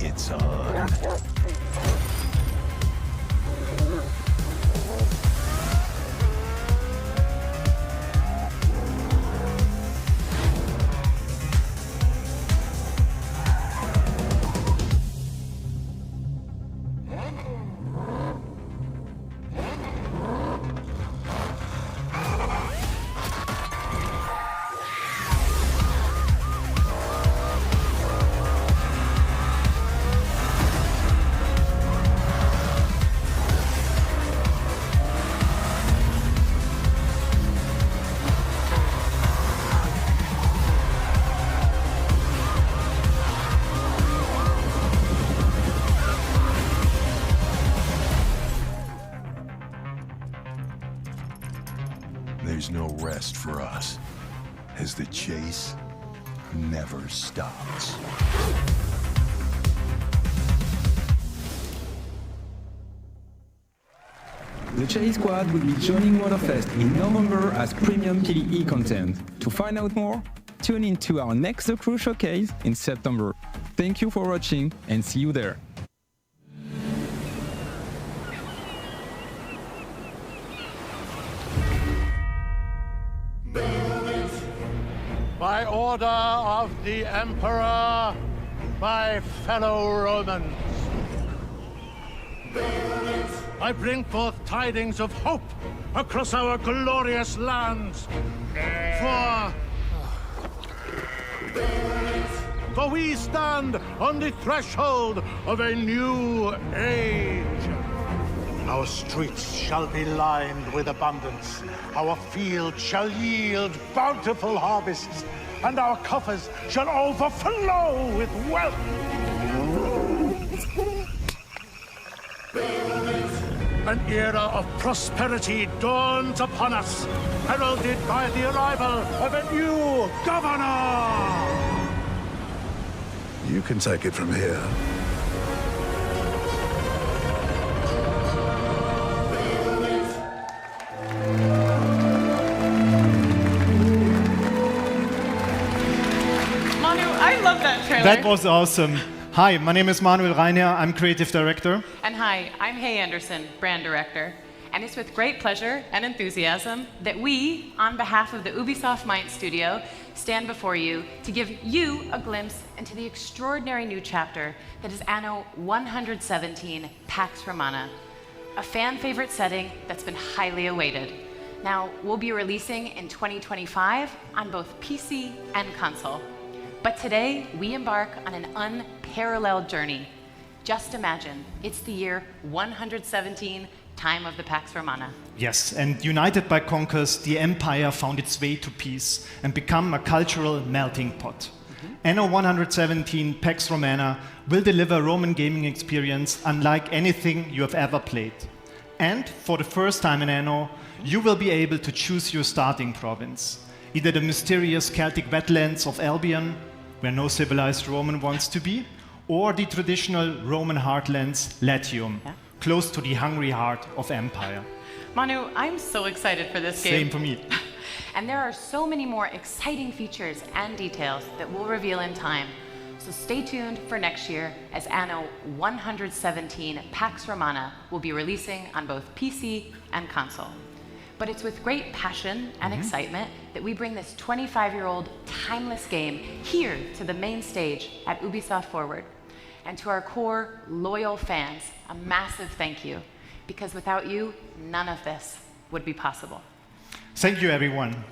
it's on. There's no rest for us, as the chase never stops. The Chase Squad will be joining Motorfest in November as premium PvE content. To find out more, tune in to our next The Crew showcase in September. Thank you for watching and see you there. By order of the Emperor, my fellow Romans, I bring forth tidings of hope across our glorious lands. For we stand on the threshold of a new age. Our streets shall be lined with abundance. Our fields shall yield bountiful harvests, and our coffers shall overflow with wealth. An era of prosperity dawns upon us, heralded by the arrival of a new governor. You can take it from here. I love that trailer. That was awesome. Hi, my name is MaelRadec. I'm creative director. And hi, I'm Hay Anderson, brand director. And it's with great pleasure and enthusiasm that we, on behalf of the Ubisoft Mind Studio, stand before you to give you a glimpse into the extraordinary new chapter that is Anno 117 Pax Romana, a fan favorite setting that's been highly awaited. Now, we'll be releasing in 2025 on both PC and console. But today, we embark on an unparalleled journey. Just imagine, it's the year 117, time of the Pax Romana. Yes, and united by conquest, the Empire found its way to peace and become a cultural melting pot. Anno 117 Pax Romana will deliver a Roman gaming experience unlike anything you have ever played. And for the first time in Anno, you will be able to choose your starting province. Either the mysterious Celtic wetlands of Albion, where no civilized Roman wants to be, or the traditional Roman heartlands, Latium, close to the hungry heart of Empire. Manu, I'm so excited for this game. Same for me. And there are so many more exciting features and details that we'll reveal in time. So stay tuned for next year as Anno 117 Pax Romana will be releasing on both PC and console. But it's with great passion and excitement that we bring this 25-year-old timeless game here to the main stage at Ubisoft Forward. And to our core, loyal fans, a massive thank you, because without you, none of this would be possible. Thank you, everyone.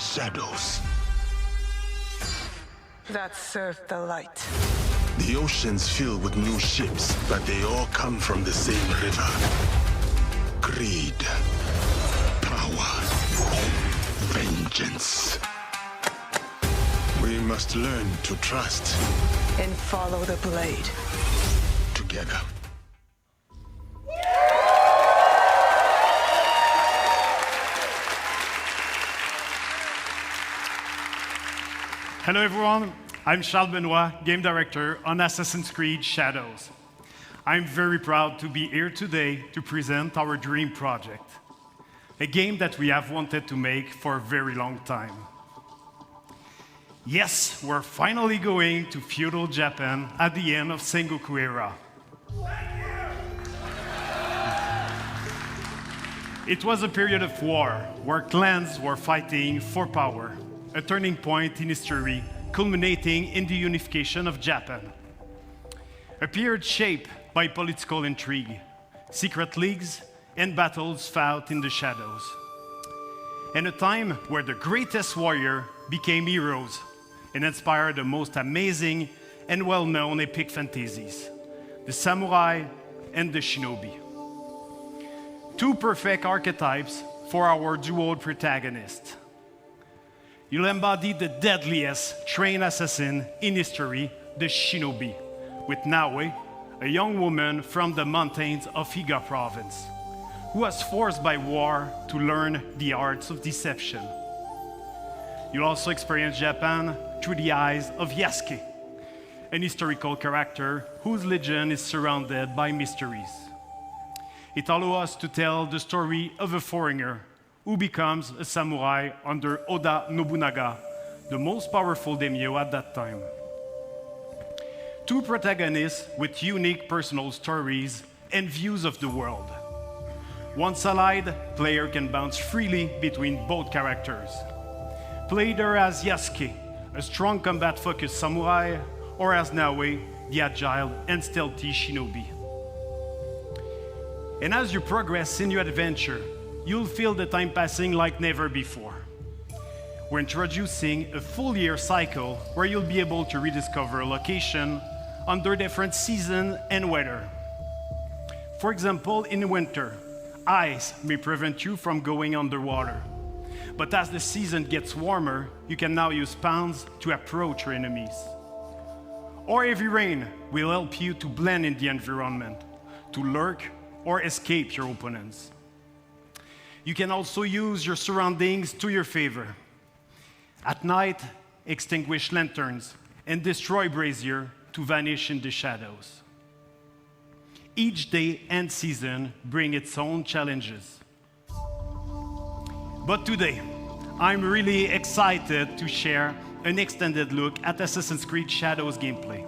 shadows that serve the light. The ocean's filled with new ships, but they all come from the same river. Greed, power, vengeance. We must learn to trust And follow the blade. together. Hello everyone, I'm Charles Benoit, Game Director on Assassin's Creed Shadows. I'm very proud to be here today to present our dream project, a game that we have wanted to make for a very long time. Yes, we're finally going to feudal Japan at the end of Sengoku era. It was a period of war where clans were fighting for power, a turning point in history culminating in the unification of Japan. A period shaped by political intrigue, secret leagues, and battles fought in the shadows. And a time where the greatest warrior became heroes and inspired the most amazing and well-known epic fantasies, the samurai and the shinobi. Two perfect archetypes for our duo protagonists. You'll embody the deadliest trained assassin in history, the shinobi, with Naoe, a young woman from the mountains of Higa province, who was forced by war to learn the arts of deception. You'll also experience Japan through the eyes of Yasuke, an historical character whose legend is surrounded by mysteries. It allows us to tell the story of a foreigner who becomes a samurai under Oda Nobunaga, the most powerful daimyo at that time. Two protagonists with unique personal stories and views of the world. Once allied, player can bounce freely between both characters. Play either as Yasuke, a strong combat-focused samurai, or as Naoe, the agile and stealthy shinobi. And as you progress in your adventure, you'll feel the time passing like never before. We're introducing a full year cycle where you'll be able to rediscover a location under different season and weather. For example, in winter, ice may prevent you from going underwater. But as the season gets warmer, you can now use spawns to approach your enemies. Or heavy rain will help you to blend in the environment, to lurk or escape your opponents. You can also use your surroundings to your favor. At night, extinguish lanterns and destroy brazier to vanish in the shadows. Each day and season bring its own challenges. But today, I'm really excited to share an extended look at Assassin's Creed Shadows gameplay.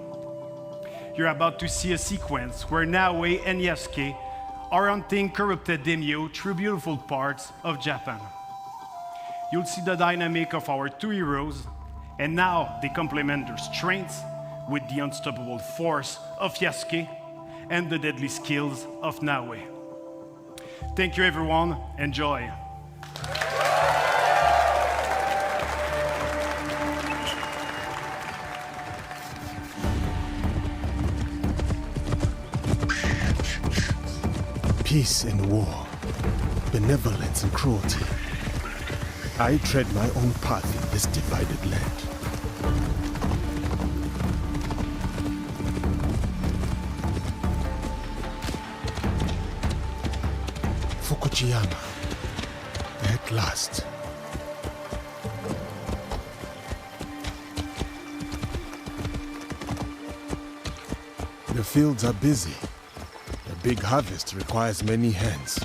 You're about to see a sequence where Naoe and Yasuke are hunting corrupted daimyo through beautiful parts of Japan. You'll see the dynamic of our two heroes, and now they complement their strengths with the unstoppable force of Yasuke and the deadly skills of Naoe. Thank you everyone, enjoy. Peace and war, benevolence and cruelty. I tread my own path in this divided land. Fukujiyama, at last. The fields are busy. The big harvest requires many hands.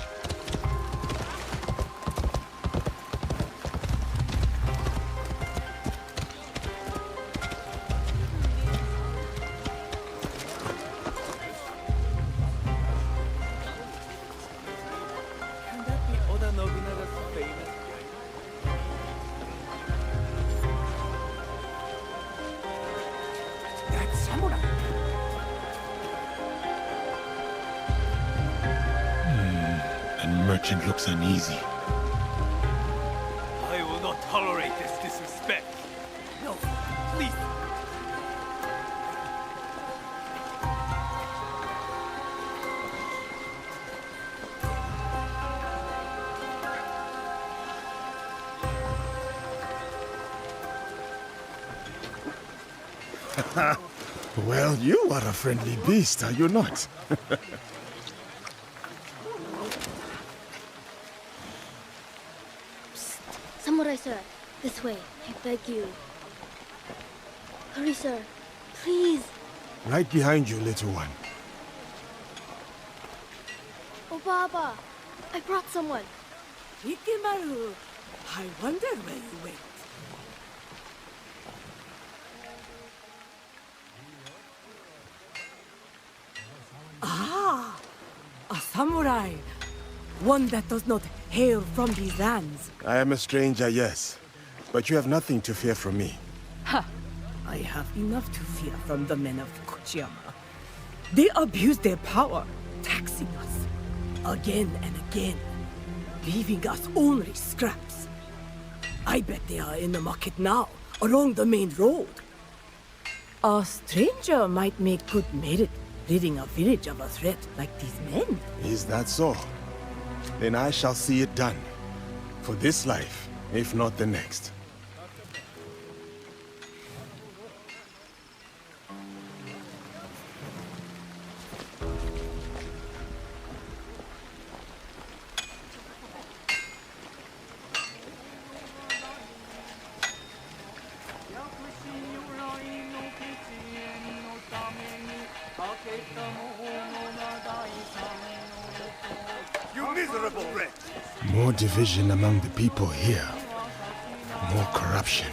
Merchant looks uneasy. I will not tolerate this respect. No, please. Well, you are a friendly beast, are you not? Samurai sir, this way, I beg you. Hurry, sir. Please. Right behind you, little one. Oh, Baba, I brought someone. Ikimaru, I wonder where you went. Ah, a samurai. One that does not hail from these lands. I am a stranger, yes. But you have nothing to fear from me. Ha! I have enough to fear from the men of Kochiyama. They abuse their power, taxing us again and again, leaving us only scraps. I bet they are in the market now, along the main road. A stranger might make good merit, ridding a village of a threat like these men. Is that so? Then I shall see it done. For this life, if not the next. You miserable wretch! More division among the people here. More corruption.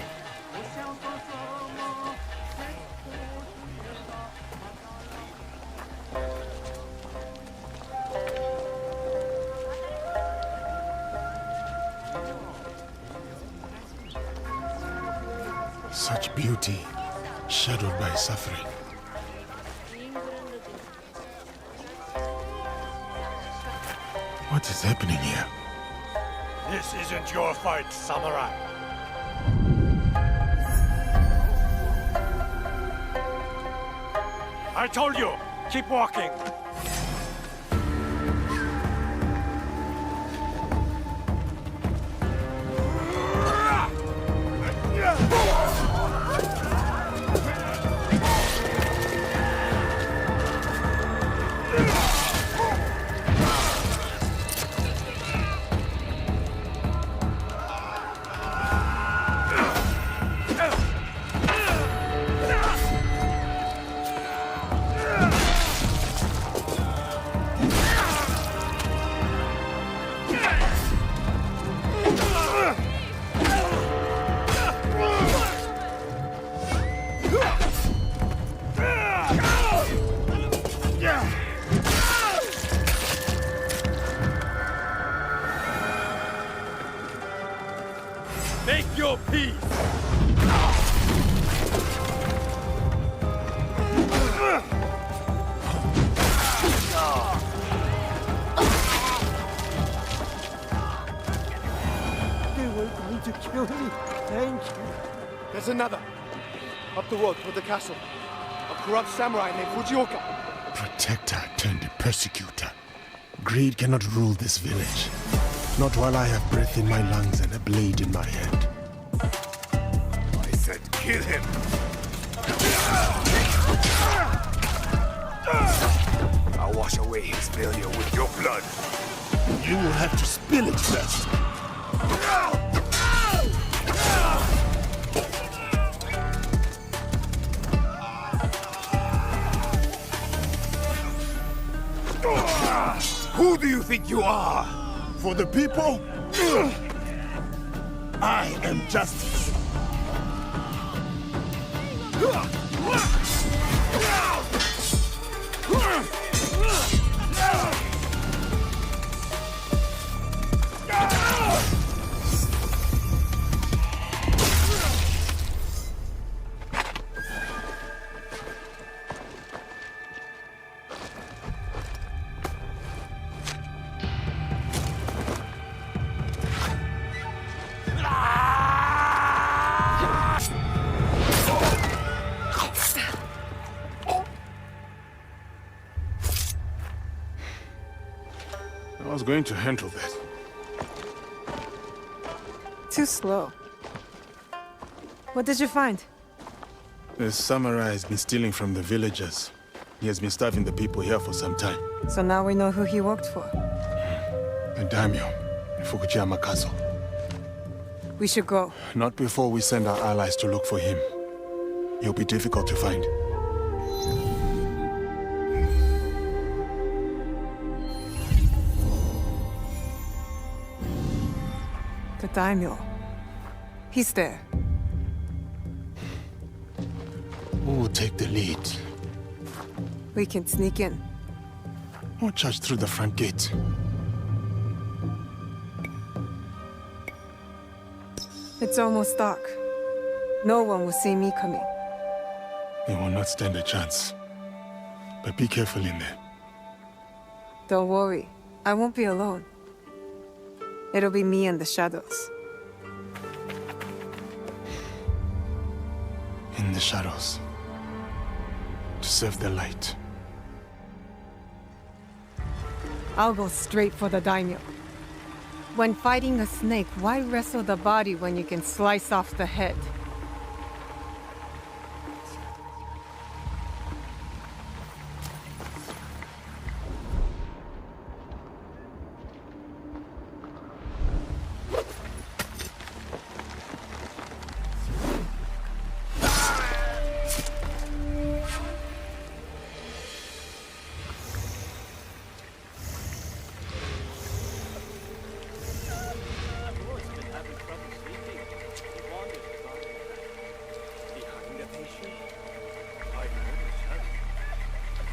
Such beauty, shadowed by suffering. What is happening here? This isn't your fight, samurai. I told you, keep walking. Make your peace! They were going to kill me. Thank you. There's another. Up the road toward the castle. A corrupt samurai named Fujioka. Protector turned persecutor. Greed cannot rule this village. Not while I have breath in my lungs and a blade in my hand. I said kill him! I'll wash away his failure with your blood. You will have to spill it first. Who do you think you are? For the people, I am justice. I was going to handle that. Too slow. What did you find? The samurai has been stealing from the villagers. He has been starving the people here for some time. So now we know who he worked for. The daimyo in Fukuyama Castle. We should go. Not before we send our allies to look for him. He'll be difficult to find. The daimyo. He's there. Who will take the lead? We can sneak in. Or charge through the front gate. It's almost dark. No one will see me coming. They will not stand a chance. But be careful in there. Don't worry. I won't be alone. It'll be me and the shadows. In the shadows. To serve the light. I'll go straight for the daimyo. When fighting a snake, why wrestle the body when you can slice off the head?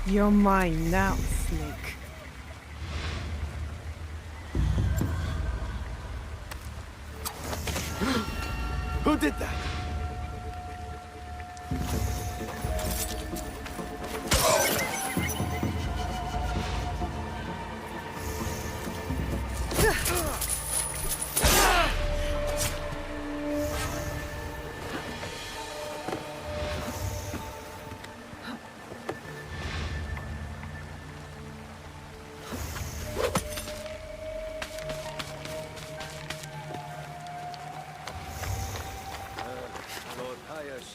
You're mine now, Snake. Who did that?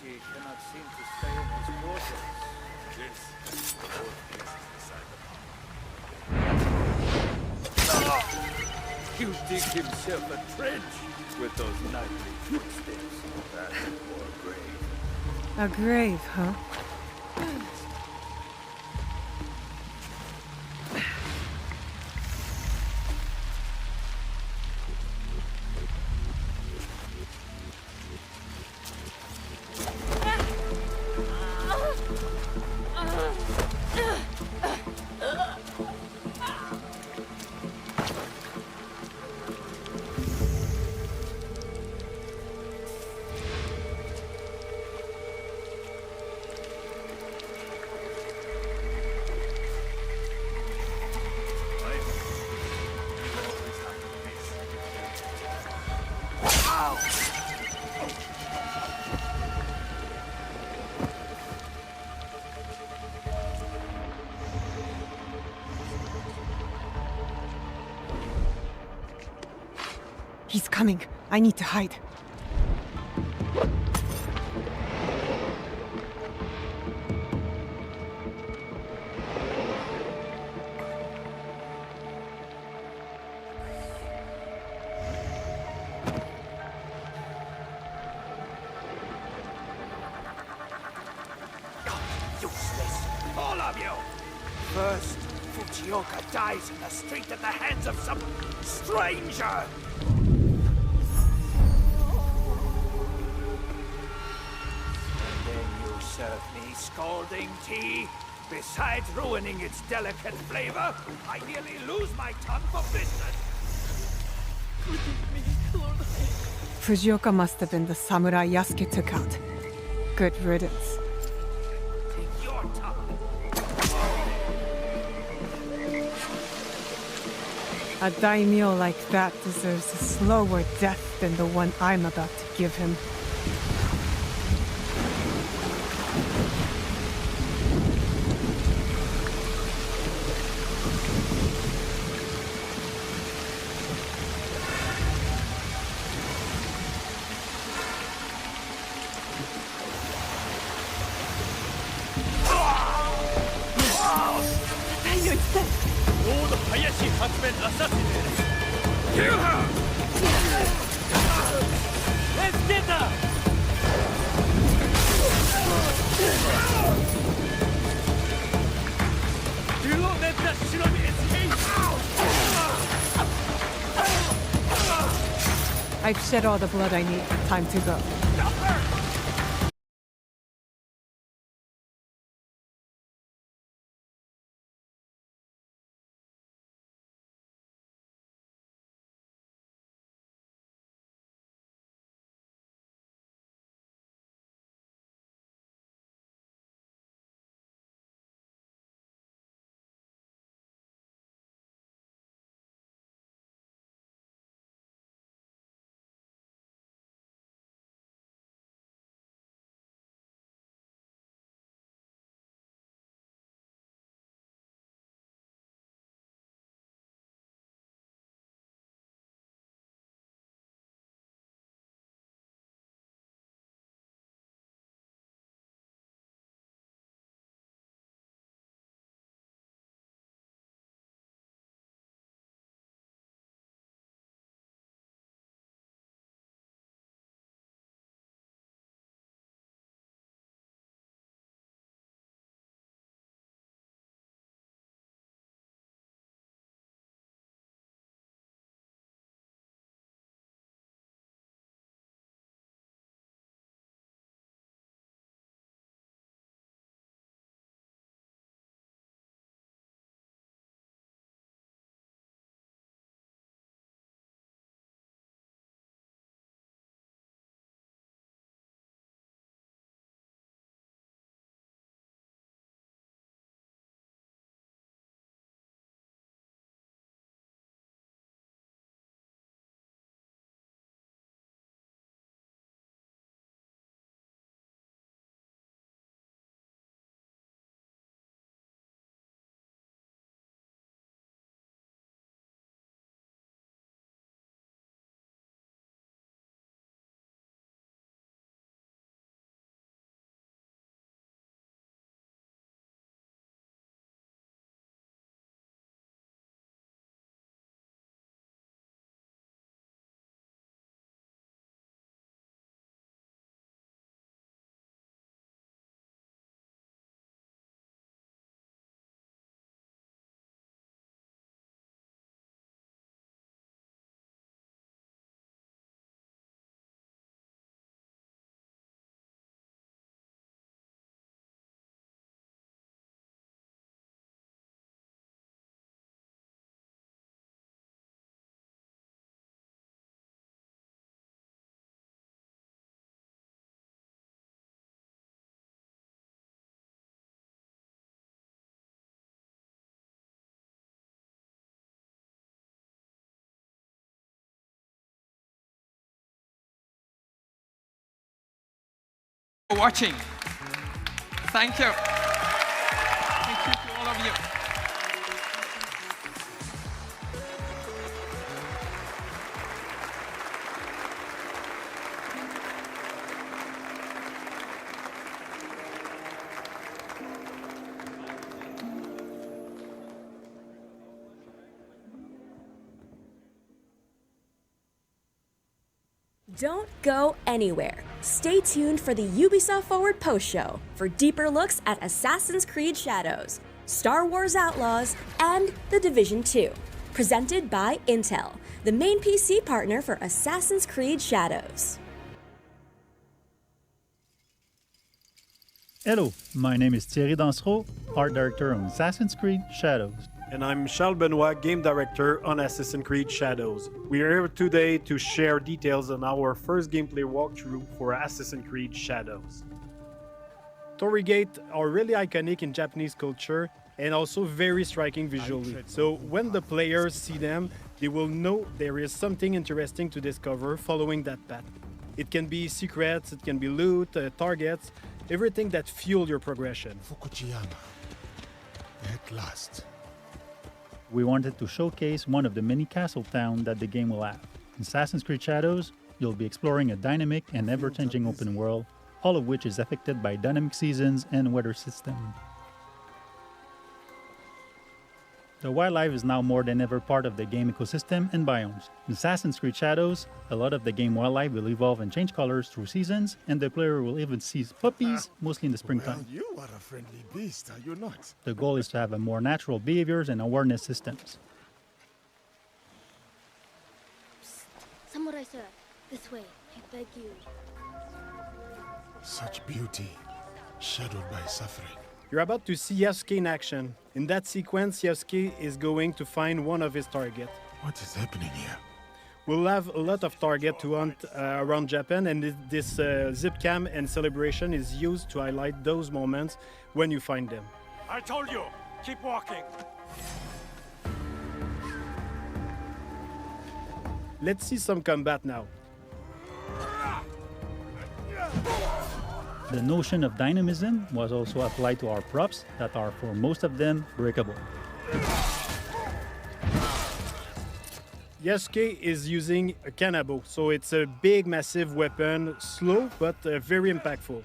She cannot seem to stay in his quarters. This is the whole place decided. You dig himself a trench with those nightly footsteps. That's more grave. A grave, huh? He's coming. I need to hide. Useless, all of you! First, Fujioka dies in the street at the hands of some stranger! Serve me scalding tea. Besides ruining its delicate flavor, I nearly lose my tongue for business. Fujioka must have been the samurai Yasuke took out. Good riddance. Take your tongue. A daimyo like that deserves a slower death than the one I'm about to give him. Hayashi has been assassinated! Kill her! Let's get her! Do not let that shinobi escape! I've shed all the blood I need. Time to go. Stop her! For watching. Thank you. Thank you to all of you. Don't go anywhere. Stay tuned for the Ubisoft Forward Post Show for deeper looks at Assassin's Creed Shadows, Star Wars Outlaws, and The Division 2. Presented by Intel, the main PC partner for Assassin's Creed Shadows. Hello, my name is Thierry Dansereau, Art Director on Assassin's Creed Shadows. And I'm Charles Benoit, Game Director on Assassin's Creed Shadows. We are here today to share details on our first gameplay walkthrough for Assassin's Creed Shadows. Torii gates are really iconic in Japanese culture and also very striking visually. So when the players see them, they will know there is something interesting to discover following that path. It can be secrets, it can be loot, targets, everything that fuel your progression. Fukuyama. At last. We wanted to showcase one of the many castle towns that the game will have. In Assassin's Creed Shadows, you'll be exploring a dynamic and ever-changing open world, all of which is affected by dynamic seasons and weather system. The wildlife is now more than ever part of the game ecosystem and biomes. In Assassin's Creed Shadows, a lot of the game wildlife will evolve and change colors through seasons, and the player will even see puppies, mostly in the springtime. Well, you are a friendly beast, are you not? The goal is to have a more natural behaviors and awareness systems. Samurai sir, this way, I beg you. Such beauty, shadowed by suffering. You're about to see Yasuke in action. In that sequence, Yasuke is going to find one of his targets. What is happening here? We'll have a lot of target to hunt around Japan, and this zip cam and celebration is used to highlight those moments when you find them. I told you, keep walking. Let's see some combat now. The notion of dynamism was also applied to our props that are, for most of them, breakable. Yasuke is using a kanabo, so it's a big, massive weapon, slow but very impactful.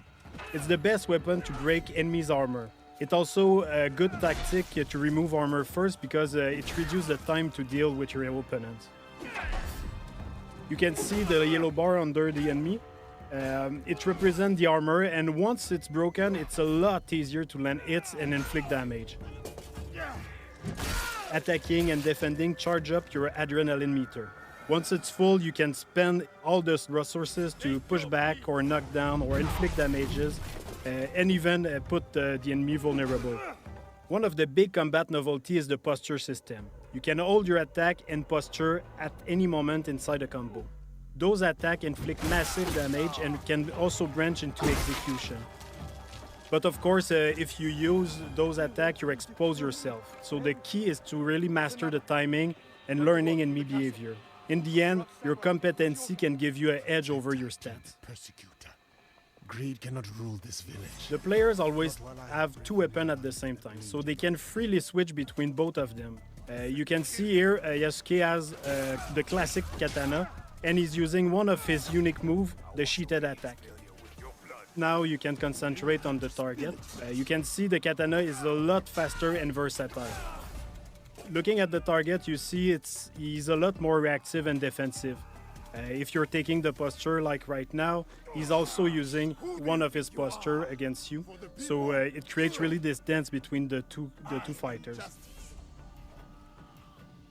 It's the best weapon to break enemies' armor. It's also a good tactic to remove armor first because it reduces the time to deal with your opponents. You can see the yellow bar under the enemy. It represents the armor, and once it's broken, it's a lot easier to land hits and inflict damage. Attacking and defending charge up your adrenaline meter. Once it's full, you can spend all those resources to push back or knock down or inflict damages, and even put the enemy vulnerable. One of the big combat novelty is the posture system. You can hold your attack and posture at any moment inside a combo. Those attacks inflict massive damage and can also branch into execution. But of course, if you use those attacks, you expose yourself. So the key is to really master the timing and learning enemy behavior. In the end, your competency can give you an edge over your stats. Persecutor. Greed cannot rule this village. The players always have two weapons at the same time, so they can freely switch between both of them. You can see here Yasuke has the classic katana, and he's using one of his unique moves, the sheeted attack. Now you can concentrate on the target. You can see the katana is a lot faster and versatile. Looking at the target, you see he's a lot more reactive and defensive. If you're taking the posture like right now, he's also using one of his posture against you. So it creates really this dance between the two fighters.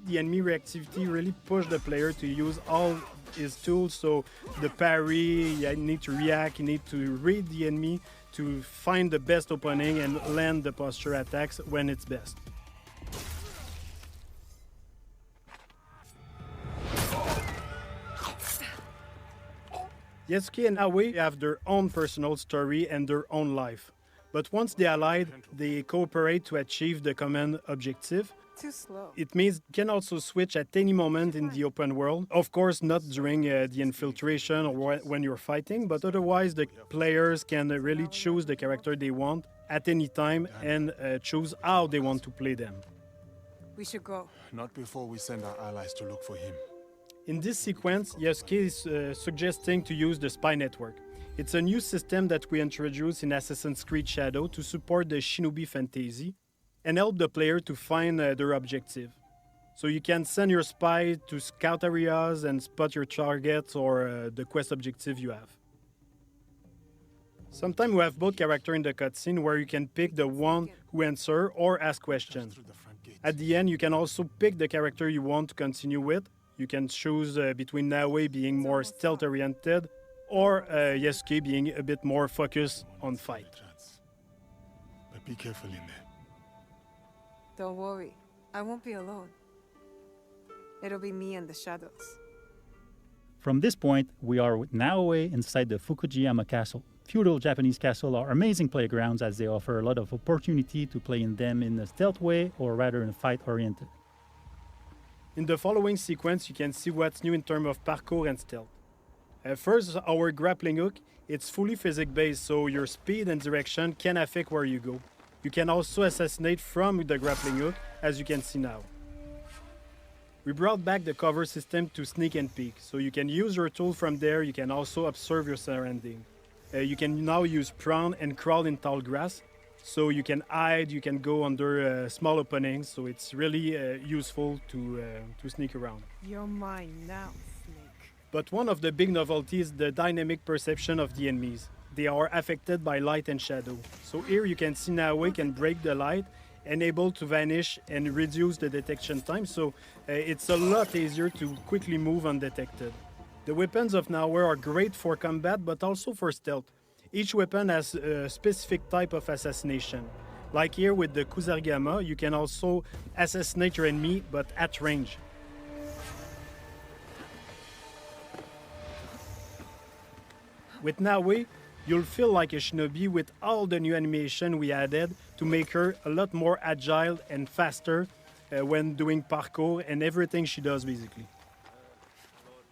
The enemy reactivity really pushed the player to use all his tools. So the parry, you need to react, you need to read the enemy to find the best opening and land the posture attacks when it's best. Yasuke and Aoi have their own personal story and their own life. But once they allied, they cooperate to achieve the common objective. Too slow. It means you can also switch at any moment in the open world. Of course, not during the infiltration or when you're fighting, but otherwise the players can really choose the character they want at any time and choose how they want to play them. We should go. Not before we send our allies to look for him. In this sequence, Yasuke is suggesting to use the spy network. It's a new system that we introduced in Assassin's Creed Shadow to support the Shinobi fantasy and help the player to find their objective. So you can send your spy to scout areas and spot your targets or the quest objective you have. Sometimes we have both characters in the cutscene where you can pick the one who answers or ask questions. At the end, you can also pick the character you want to continue with. You can choose between Naoe being more stealth-oriented or Yasuke being a bit more focused on fight. But be careful in there. Don't worry, I won't be alone. It'll be me and the shadows. From this point, we are with Naoe inside the Fukujiyama Castle. Feudal Japanese castles are amazing playgrounds as they offer a lot of opportunity to play in them in a stealth way or rather in a fight-oriented. In the following sequence, you can see what's new in terms of parkour and stealth. First, our grappling hook. It's fully physics-based, so your speed and direction can affect where you go. You can also assassinate from the grappling hook, as you can see now. We brought back the cover system to sneak and peek, so you can use your tool from there. You can also observe your surrounding. You can now use prone and crawl in tall grass, So you can hide, you can go under small openings. So it's really useful to sneak around. You're mine now, Snake. But one of the big novelties is the dynamic perception of the enemies. They are affected by light and shadow. So here you can see Naoe can break the light and able to vanish and reduce the detection time. So it's a lot easier to quickly move undetected. The weapons of Naoe are great for combat, but also for stealth. Each weapon has a specific type of assassination. Like here with the Kusarigama, you can also assassinate your enemy, but at range. With Naoe, you'll feel like a shinobi with all the new animation we added to make her a lot more agile and faster when doing parkour and everything she does basically.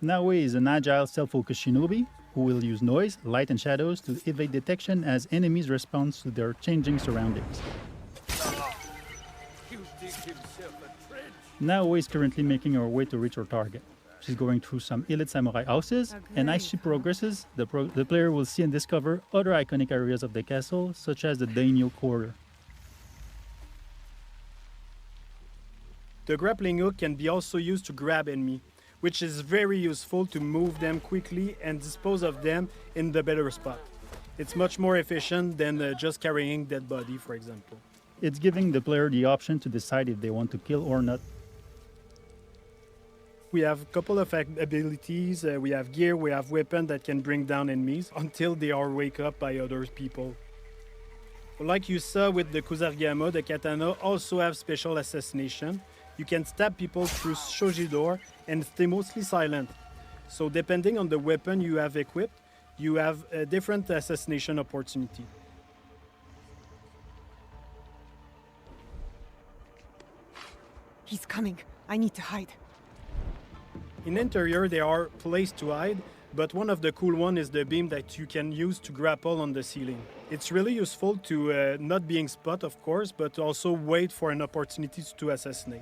Naoe is an agile, self-focused shinobi who will use noise, light and shadows to evade detection as enemies respond to their changing surroundings. Naoe is currently making her way to reach her target. She's going through some elite samurai houses, and as she progresses, the player will see and discover other iconic areas of the castle, such as the daimyo quarter. The grappling hook can be also used to grab enemy, which is very useful to move them quickly and dispose of them in the better spot. It's much more efficient than just carrying dead body, for example. It's giving the player the option to decide if they want to kill or not. We have a couple of abilities, we have gear, we have weapons that can bring down enemies until they are wake up by other people. Like you saw with the Kusarigama, the katana also have special assassination. You can stab people through shoji door and stay mostly silent. So depending on the weapon you have equipped, you have a different assassination opportunity. He's coming. I need to hide. In interior, there are places to hide, but one of the cool ones is the beam that you can use to grapple on the ceiling. It's really useful to not being spot, of course, but also wait for an opportunity to assassinate.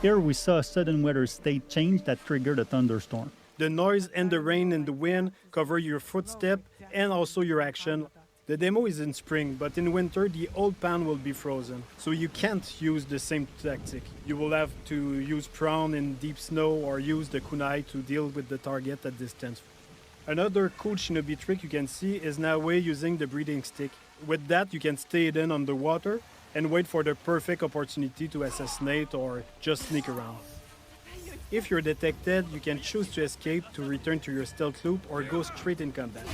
Here we saw a sudden weather state change that triggered a thunderstorm. The noise and the rain and the wind cover your footstep and also your action. The demo is in spring, but in winter the old pan will be frozen, so you can't use the same tactic. You will have to use prawn in deep snow or use the kunai to deal with the target at distance. Another cool shinobi trick you can see is Naoe using the breathing stick. With that you can stay hidden underwater and wait for the perfect opportunity to assassinate or just sneak around. If you're detected, you can choose to escape to return to your stealth loop or go straight in combat.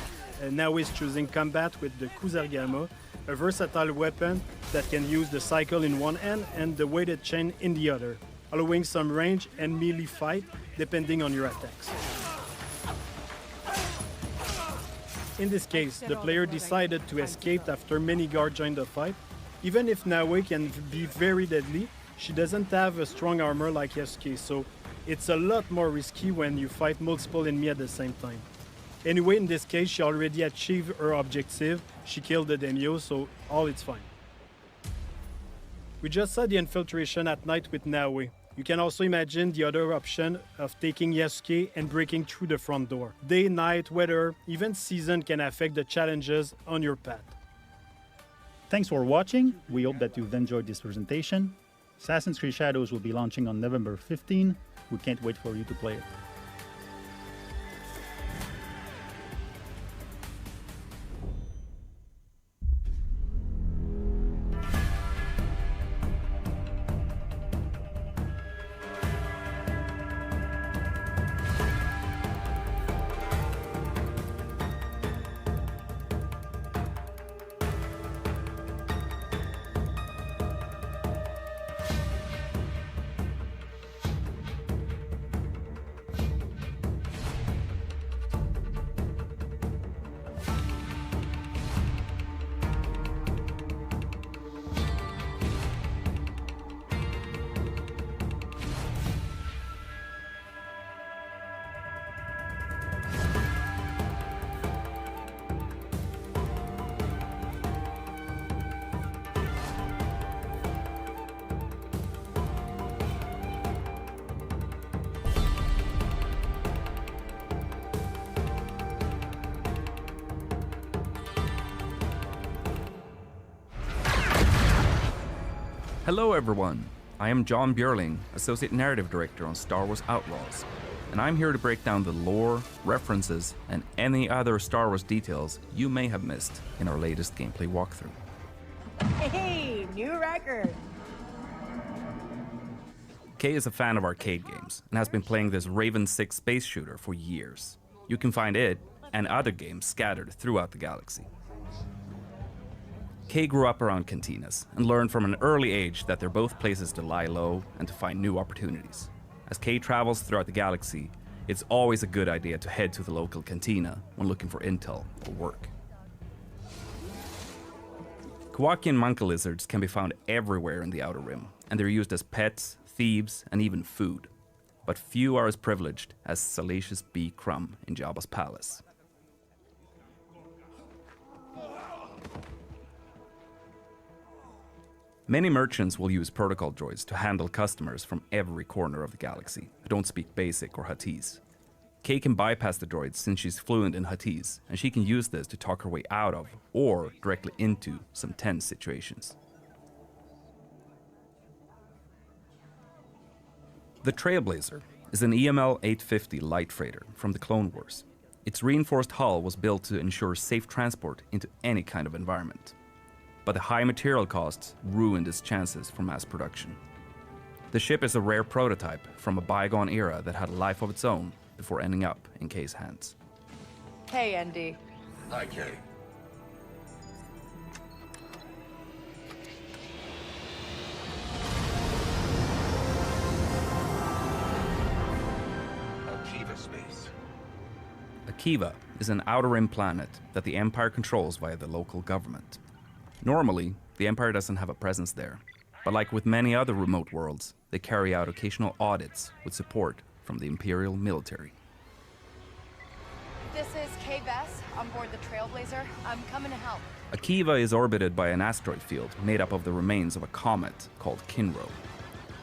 Naoe is choosing combat with the Kusarigama, a versatile weapon that can use the cycle in one hand and the weighted chain in the other, allowing some range and melee fight depending on your attacks. In this case, the player decided to escape after many guards joined the fight. Even if Naoe can be very deadly, she doesn't have a strong armor like Yasuke, so it's a lot more risky when you fight multiple enemies at the same time. Anyway, in this case, she already achieved her objective. She killed the daimyo, so all is fine. We just saw the infiltration at night with Naoe. You can also imagine the other option of taking Yasuke and breaking through the front door. Day, night, weather, even season can affect the challenges on your path. Thanks for watching. We hope that you've enjoyed this presentation. Assassin's Creed Shadows will be launching on November 15. We can't wait for you to play it. Hello everyone, I am John Björling, Associate Narrative Director on Star Wars Outlaws, and I'm here to break down the lore, references, and any other Star Wars details you may have missed in our latest gameplay walkthrough. Hey, new record! Kay is a fan of arcade games and has been playing this Raven 6 space shooter for years. You can find it and other games scattered throughout the galaxy. Kay grew up around cantinas and learned from an early age that they're both places to lie low and to find new opportunities. As Kay travels throughout the galaxy, it's always a good idea to head to the local cantina when looking for intel or work. Kowakian monkey lizards can be found everywhere in the Outer Rim, and they're used as pets, thieves, and even food. But few are as privileged as Salacious B. Crumb in Jabba's palace. Many merchants will use protocol droids to handle customers from every corner of the galaxy who don't speak Basic or Huttese. Kay can bypass the droids since she's fluent in Huttese, and she can use this to talk her way out of, or directly into, some tense situations. The Trailblazer is an EML 850 light freighter from the Clone Wars. Its reinforced hull was built to ensure safe transport into any kind of environment. But the high material costs ruined its chances for mass production. The ship is a rare prototype from a bygone era that had a life of its own before ending up in Kay's hands. Hey, Andy. Hi, Kay. Akiva space. Akiva is an Outer Rim planet that the Empire controls via the local government. Normally, the Empire doesn't have a presence there, but like with many other remote worlds, they carry out occasional audits with support from the Imperial military. This is Kay Bess on board the Trailblazer. I'm coming to help. Akiva is orbited by an asteroid field made up of the remains of a comet called Kinro.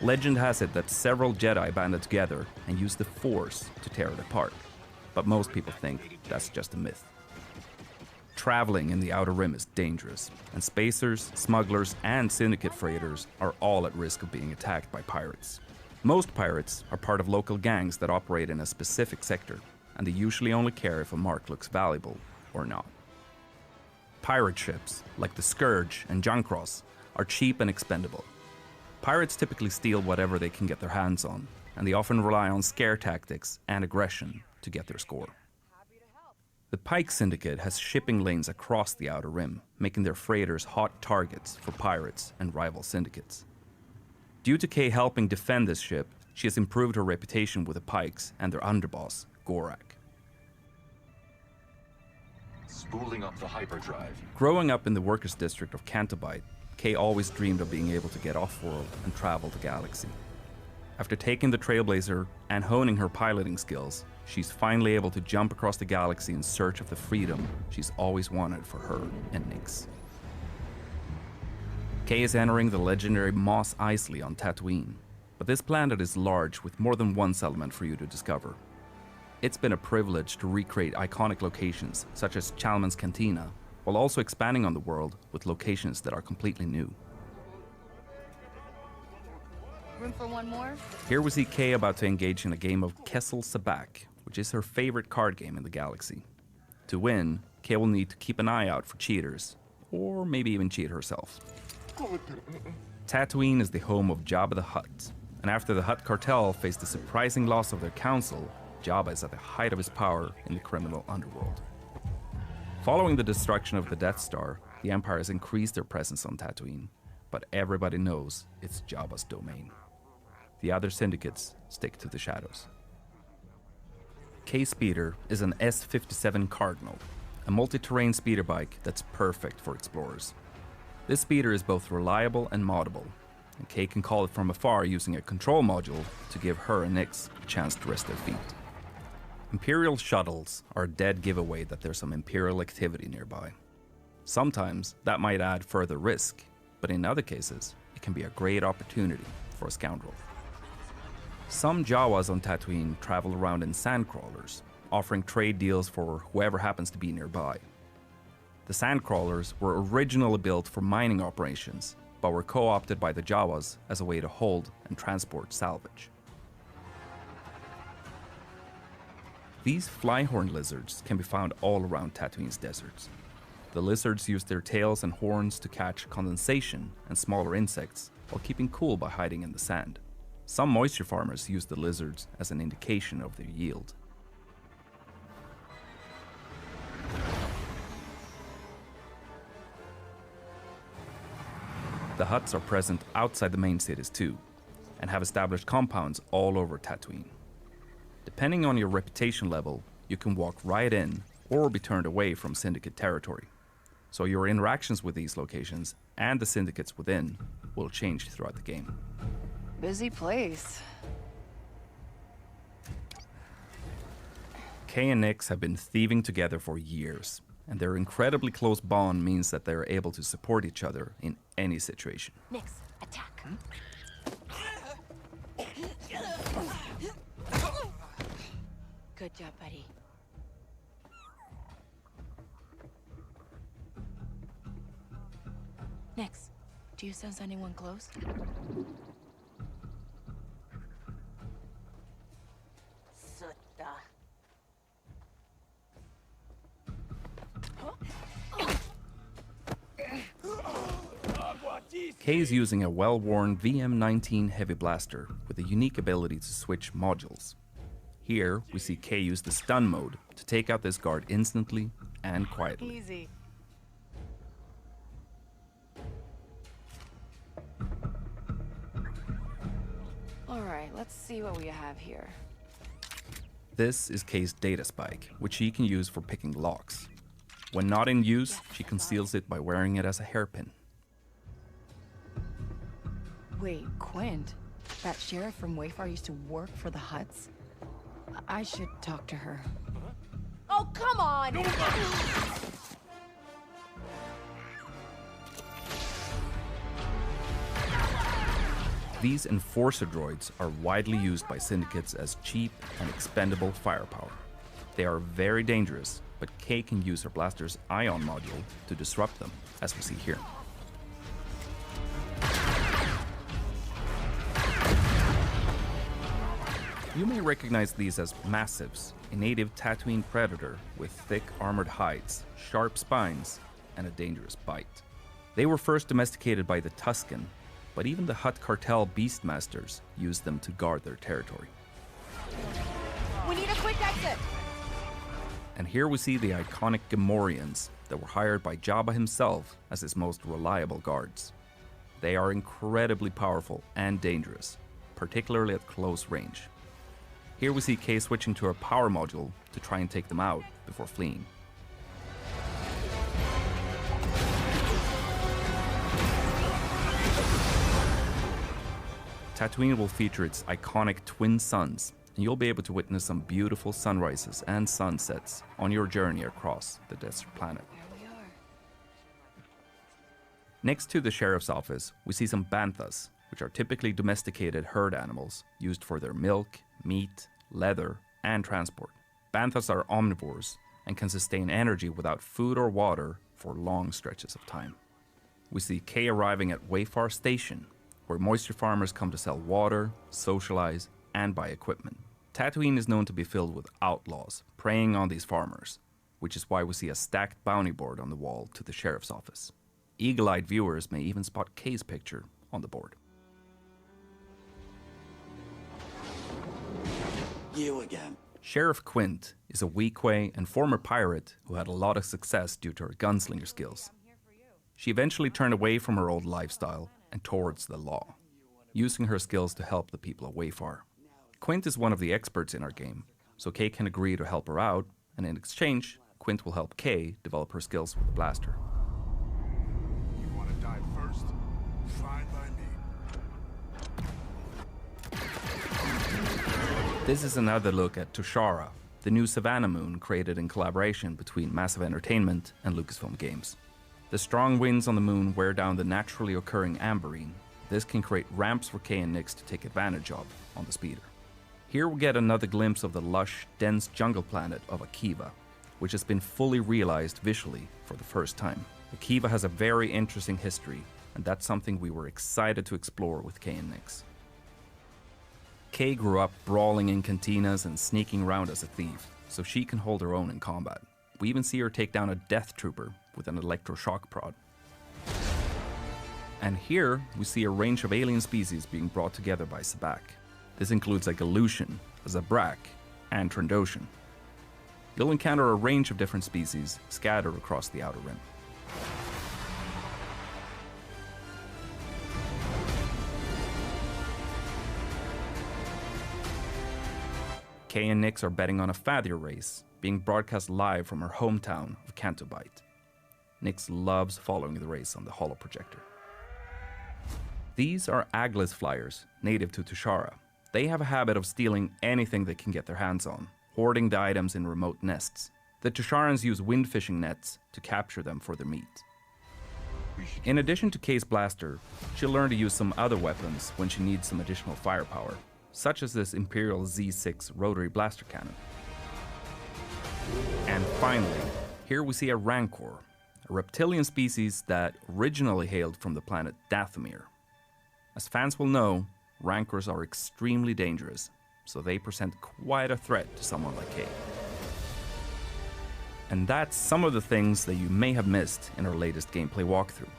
Legend has it that several Jedi banded together and used the Force to tear it apart, but most people think that's just a myth. Traveling in the Outer Rim is dangerous, and spacers, smugglers, and syndicate freighters are all at risk of being attacked by pirates. Most pirates are part of local gangs that operate in a specific sector, and they usually only care if a mark looks valuable or not. Pirate ships, like the Scourge and Junkross, are cheap and expendable. Pirates typically steal whatever they can get their hands on, and they often rely on scare tactics and aggression to get their score. The Pike Syndicate has shipping lanes across the Outer Rim, making their freighters hot targets for pirates and rival syndicates. Due to Kay helping defend this ship, she has improved her reputation with the Pikes and their underboss, Gorak. Spooling up the hyperdrive. Growing up in the workers' district of Cantabite, Kay always dreamed of being able to get off-world and travel the galaxy. After taking the Trailblazer and honing her piloting skills, she's finally able to jump across the galaxy in search of the freedom she's always wanted for her and Nyx. Kay is entering the legendary Mos Eisley on Tatooine, but this planet is large with more than one settlement for you to discover. It's been a privilege to recreate iconic locations such as Chalmun's Cantina, while also expanding on the world with locations that are completely new. Room for one more? Here we see Kay about to engage in a game of Kessel Sabak, which is her favorite card game in the galaxy. To win, Kay will need to keep an eye out for cheaters, or maybe even cheat herself. Tatooine is the home of Jabba the Hutt, and after the Hutt cartel faced the surprising loss of their council, Jabba is at the height of his power in the criminal underworld. Following the destruction of the Death Star, the Empire has increased their presence on Tatooine, but everybody knows it's Jabba's domain. The other syndicates stick to the shadows. K-Speeder is an S57 Cardinal, a multi-terrain speeder bike that's perfect for explorers. This speeder is both reliable and moddable, and Kay can call it from afar using a control module to give her and Nyx a chance to rest their feet. Imperial shuttles are a dead giveaway that there's some Imperial activity nearby. Sometimes that might add further risk, but in other cases, it can be a great opportunity for a scoundrel. Some Jawas on Tatooine travel around in sandcrawlers, offering trade deals for whoever happens to be nearby. The sandcrawlers were originally built for mining operations, but were co-opted by the Jawas as a way to hold and transport salvage. These flyhorn lizards can be found all around Tatooine's deserts. The lizards use their tails and horns to catch condensation and smaller insects while keeping cool by hiding in the sand. Some moisture farmers use the lizards as an indication of their yield. The huts are present outside the main cities too, and have established compounds all over Tatooine. Depending on your reputation level, you can walk right in or be turned away from Syndicate territory. So your interactions with these locations and the syndicates within will change throughout the game. Busy place. Kay and Nix have been thieving together for years, and their incredibly close bond means that they are able to support each other in any situation. Nix, attack. Good job, buddy. Nix, do you sense anyone close? Sutta. Kay is using a well-worn VM-19 heavy blaster with a unique ability to switch modules. Here, we see Kay use the stun mode to take out this guard instantly and quietly. Easy. All right, let's see what we have here. This is Kay's data spike, which she can use for picking locks. When not in use, she conceals it by wearing it as a hairpin. Wait, Quint? That sheriff from Wayfar used to work for the Hutts? I should talk to her. Oh, come on! These enforcer droids are widely used by syndicates as cheap and expendable firepower. They are very dangerous, but Kay can use her blaster's ion module to disrupt them, as we see here. You may recognize these as massives, a native Tatooine predator with thick armored hides, sharp spines, and a dangerous bite. They were first domesticated by the Tusken, but even the Hutt cartel beastmasters used them to guard their territory. We need a quick exit! And here we see the iconic Gamorreans that were hired by Jabba himself as his most reliable guards. They are incredibly powerful and dangerous, particularly at close range. Here we see Kay switching to her power module to try and take them out before fleeing. Tatooine will feature its iconic twin suns, and you'll be able to witness some beautiful sunrises and sunsets on your journey across the desert planet. Next to the sheriff's office, we see some banthas, which are typically domesticated herd animals used for their milk, meat, leather, and transport. Banthas are omnivores and can sustain energy without food or water for long stretches of time. We see Kay arriving at Wayfar Station, where moisture farmers come to sell water, socialize, and buy equipment. Tatooine is known to be filled with outlaws preying on these farmers, which is why we see a stacked bounty board on the wall to the sheriff's office. Eagle-eyed viewers may even spot Kay's picture on the board. You again. Sheriff Quint is a Weequay and former pirate who had a lot of success due to her gunslinger skills. She eventually turned away from her old lifestyle and towards the law, using her skills to help the people of Wayfar. Quint is one of the experts in our game, so Kay can agree to help her out, and in exchange, Quint will help Kay develop her skills with the blaster. You want to die first? Fine by me. This is another look at Toshara, the new Savannah moon created in collaboration between Massive Entertainment and Lucasfilm Games. The strong winds on the moon wear down the naturally occurring amberine. This can create ramps for Kay and Nix to take advantage of on the speeder. Here we get another glimpse of the lush, dense jungle planet of Akiva, which has been fully realized visually for the first time. Akiva has a very interesting history and that's something we were excited to explore with Kay and Nyx. Kay grew up brawling in cantinas and sneaking around as a thief, so she can hold her own in combat. We even see her take down a death trooper with an electroshock prod. And here, we see a range of alien species being brought together by Sabak. This includes a Galushan, a Zabrak, and Trandoshan. You'll encounter a range of different species scattered across the Outer Rim. Kay and Nyx are betting on a Fathier race, being broadcast live from her hometown of Cantobite. Nyx loves following the race on the holoprojector. These are Aglis flyers, native to Tushara. They have a habit of stealing anything they can get their hands on, hoarding the items in remote nests. The Tusharans use wind fishing nets to capture them for their meat. In addition to Kay's blaster, she'll learn to use some other weapons when she needs some additional firepower, such as this Imperial Z6 rotary blaster cannon. And finally, here we see a Rancor, a reptilian species that originally hailed from the planet Dathomir. As fans will know, Rancors are extremely dangerous, so they present quite a threat to someone like Kay. And that's some of the things that you may have missed in our latest gameplay walkthrough.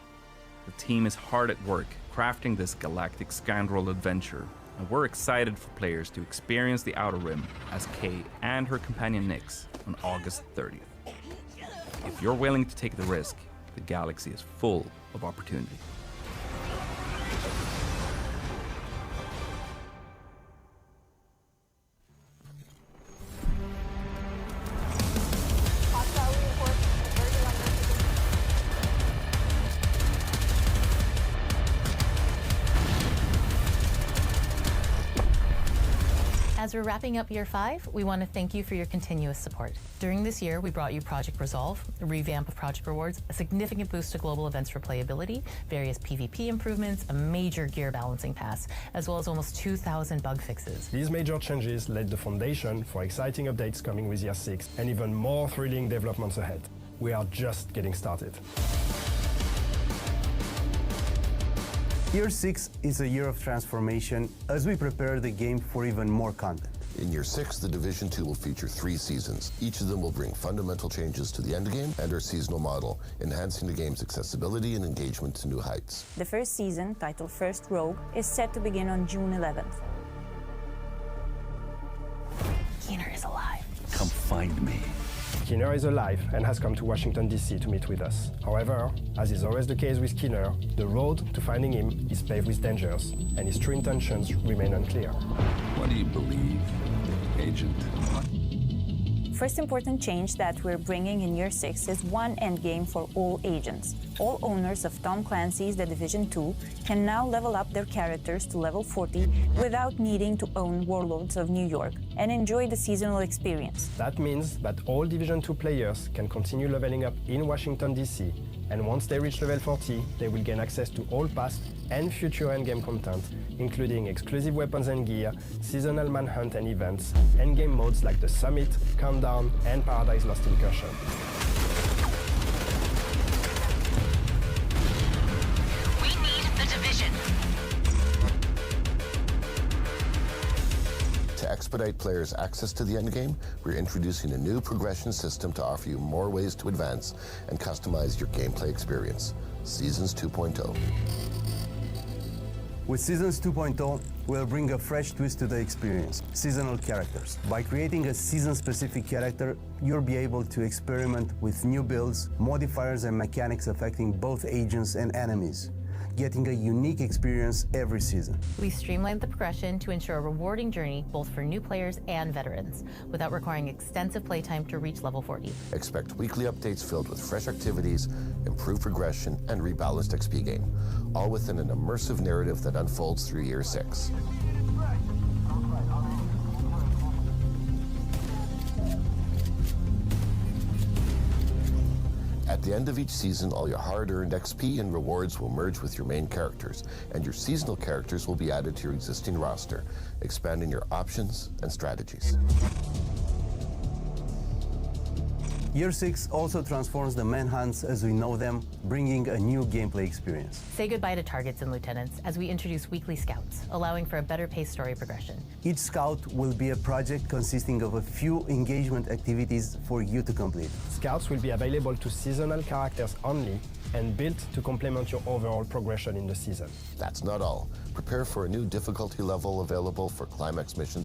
The team is hard at work crafting this galactic scoundrel adventure, and we're excited for players to experience the Outer Rim as Kay and her companion Nyx on August 30th. If you're willing to take the risk, the galaxy is full of opportunity. As we're wrapping up year 5, we want to thank you for your continuous support. During this year, we brought you Project Resolve, a revamp of Project Rewards, a significant boost to global events replayability, various PvP improvements, a major gear balancing pass, as well as almost 2,000 bug fixes. These major changes laid the foundation for exciting updates coming with year 6 and even more thrilling developments ahead. We are just getting started. Year 6 is a year of transformation as we prepare the game for even more content. In Year 6, the Division 2 will feature 3 seasons. Each of them will bring fundamental changes to the endgame and our seasonal model, enhancing the game's accessibility and engagement to new heights. The first season, titled First Rogue, is set to begin on June 11th. Keener is alive. Come find me. Keener is alive and has come to Washington, D.C. to meet with us. However, as is always the case with Keener, the road to finding him is paved with dangers, and his true intentions remain unclear. What do you believe, Agent? First important change that we're bringing in Year 6 is one endgame for all agents. All owners of Tom Clancy's The Division 2 can now level up their characters to level 40 without needing to own Warlords of New York and enjoy the seasonal experience. That means that all Division 2 players can continue leveling up in Washington, D.C., and once they reach level 40, they will gain access to all past and future endgame content, including exclusive weapons and gear, seasonal manhunt and events, endgame modes like the Summit, Countdown, and Paradise Lost Incursion. We need the Division. To expedite players' access to the endgame, we're introducing a new progression system to offer you more ways to advance and customize your gameplay experience. Seasons 2.0. With Seasons 2.0, we'll bring a fresh twist to the experience, seasonal characters. By creating a season-specific character, you'll be able to experiment with new builds, modifiers, and mechanics affecting both agents and enemies, getting a unique experience every season. We streamlined the progression to ensure a rewarding journey both for new players and veterans, without requiring extensive playtime to reach level 40. Expect weekly updates filled with fresh activities, improved progression, and rebalanced XP gain, all within an immersive narrative that unfolds through Year 6. At the end of each season, all your hard-earned XP and rewards will merge with your main characters, and your seasonal characters will be added to your existing roster, expanding your options and strategies. Year 6 also transforms the manhunts as we know them, bringing a new gameplay experience. Say goodbye to targets and lieutenants as we introduce weekly scouts, allowing for a better paced story progression. Each scout will be a project consisting of a few engagement activities for you to complete. Scouts will be available to seasonal characters only and built to complement your overall progression in the season. That's not all. Prepare for a new difficulty level available for climax missions.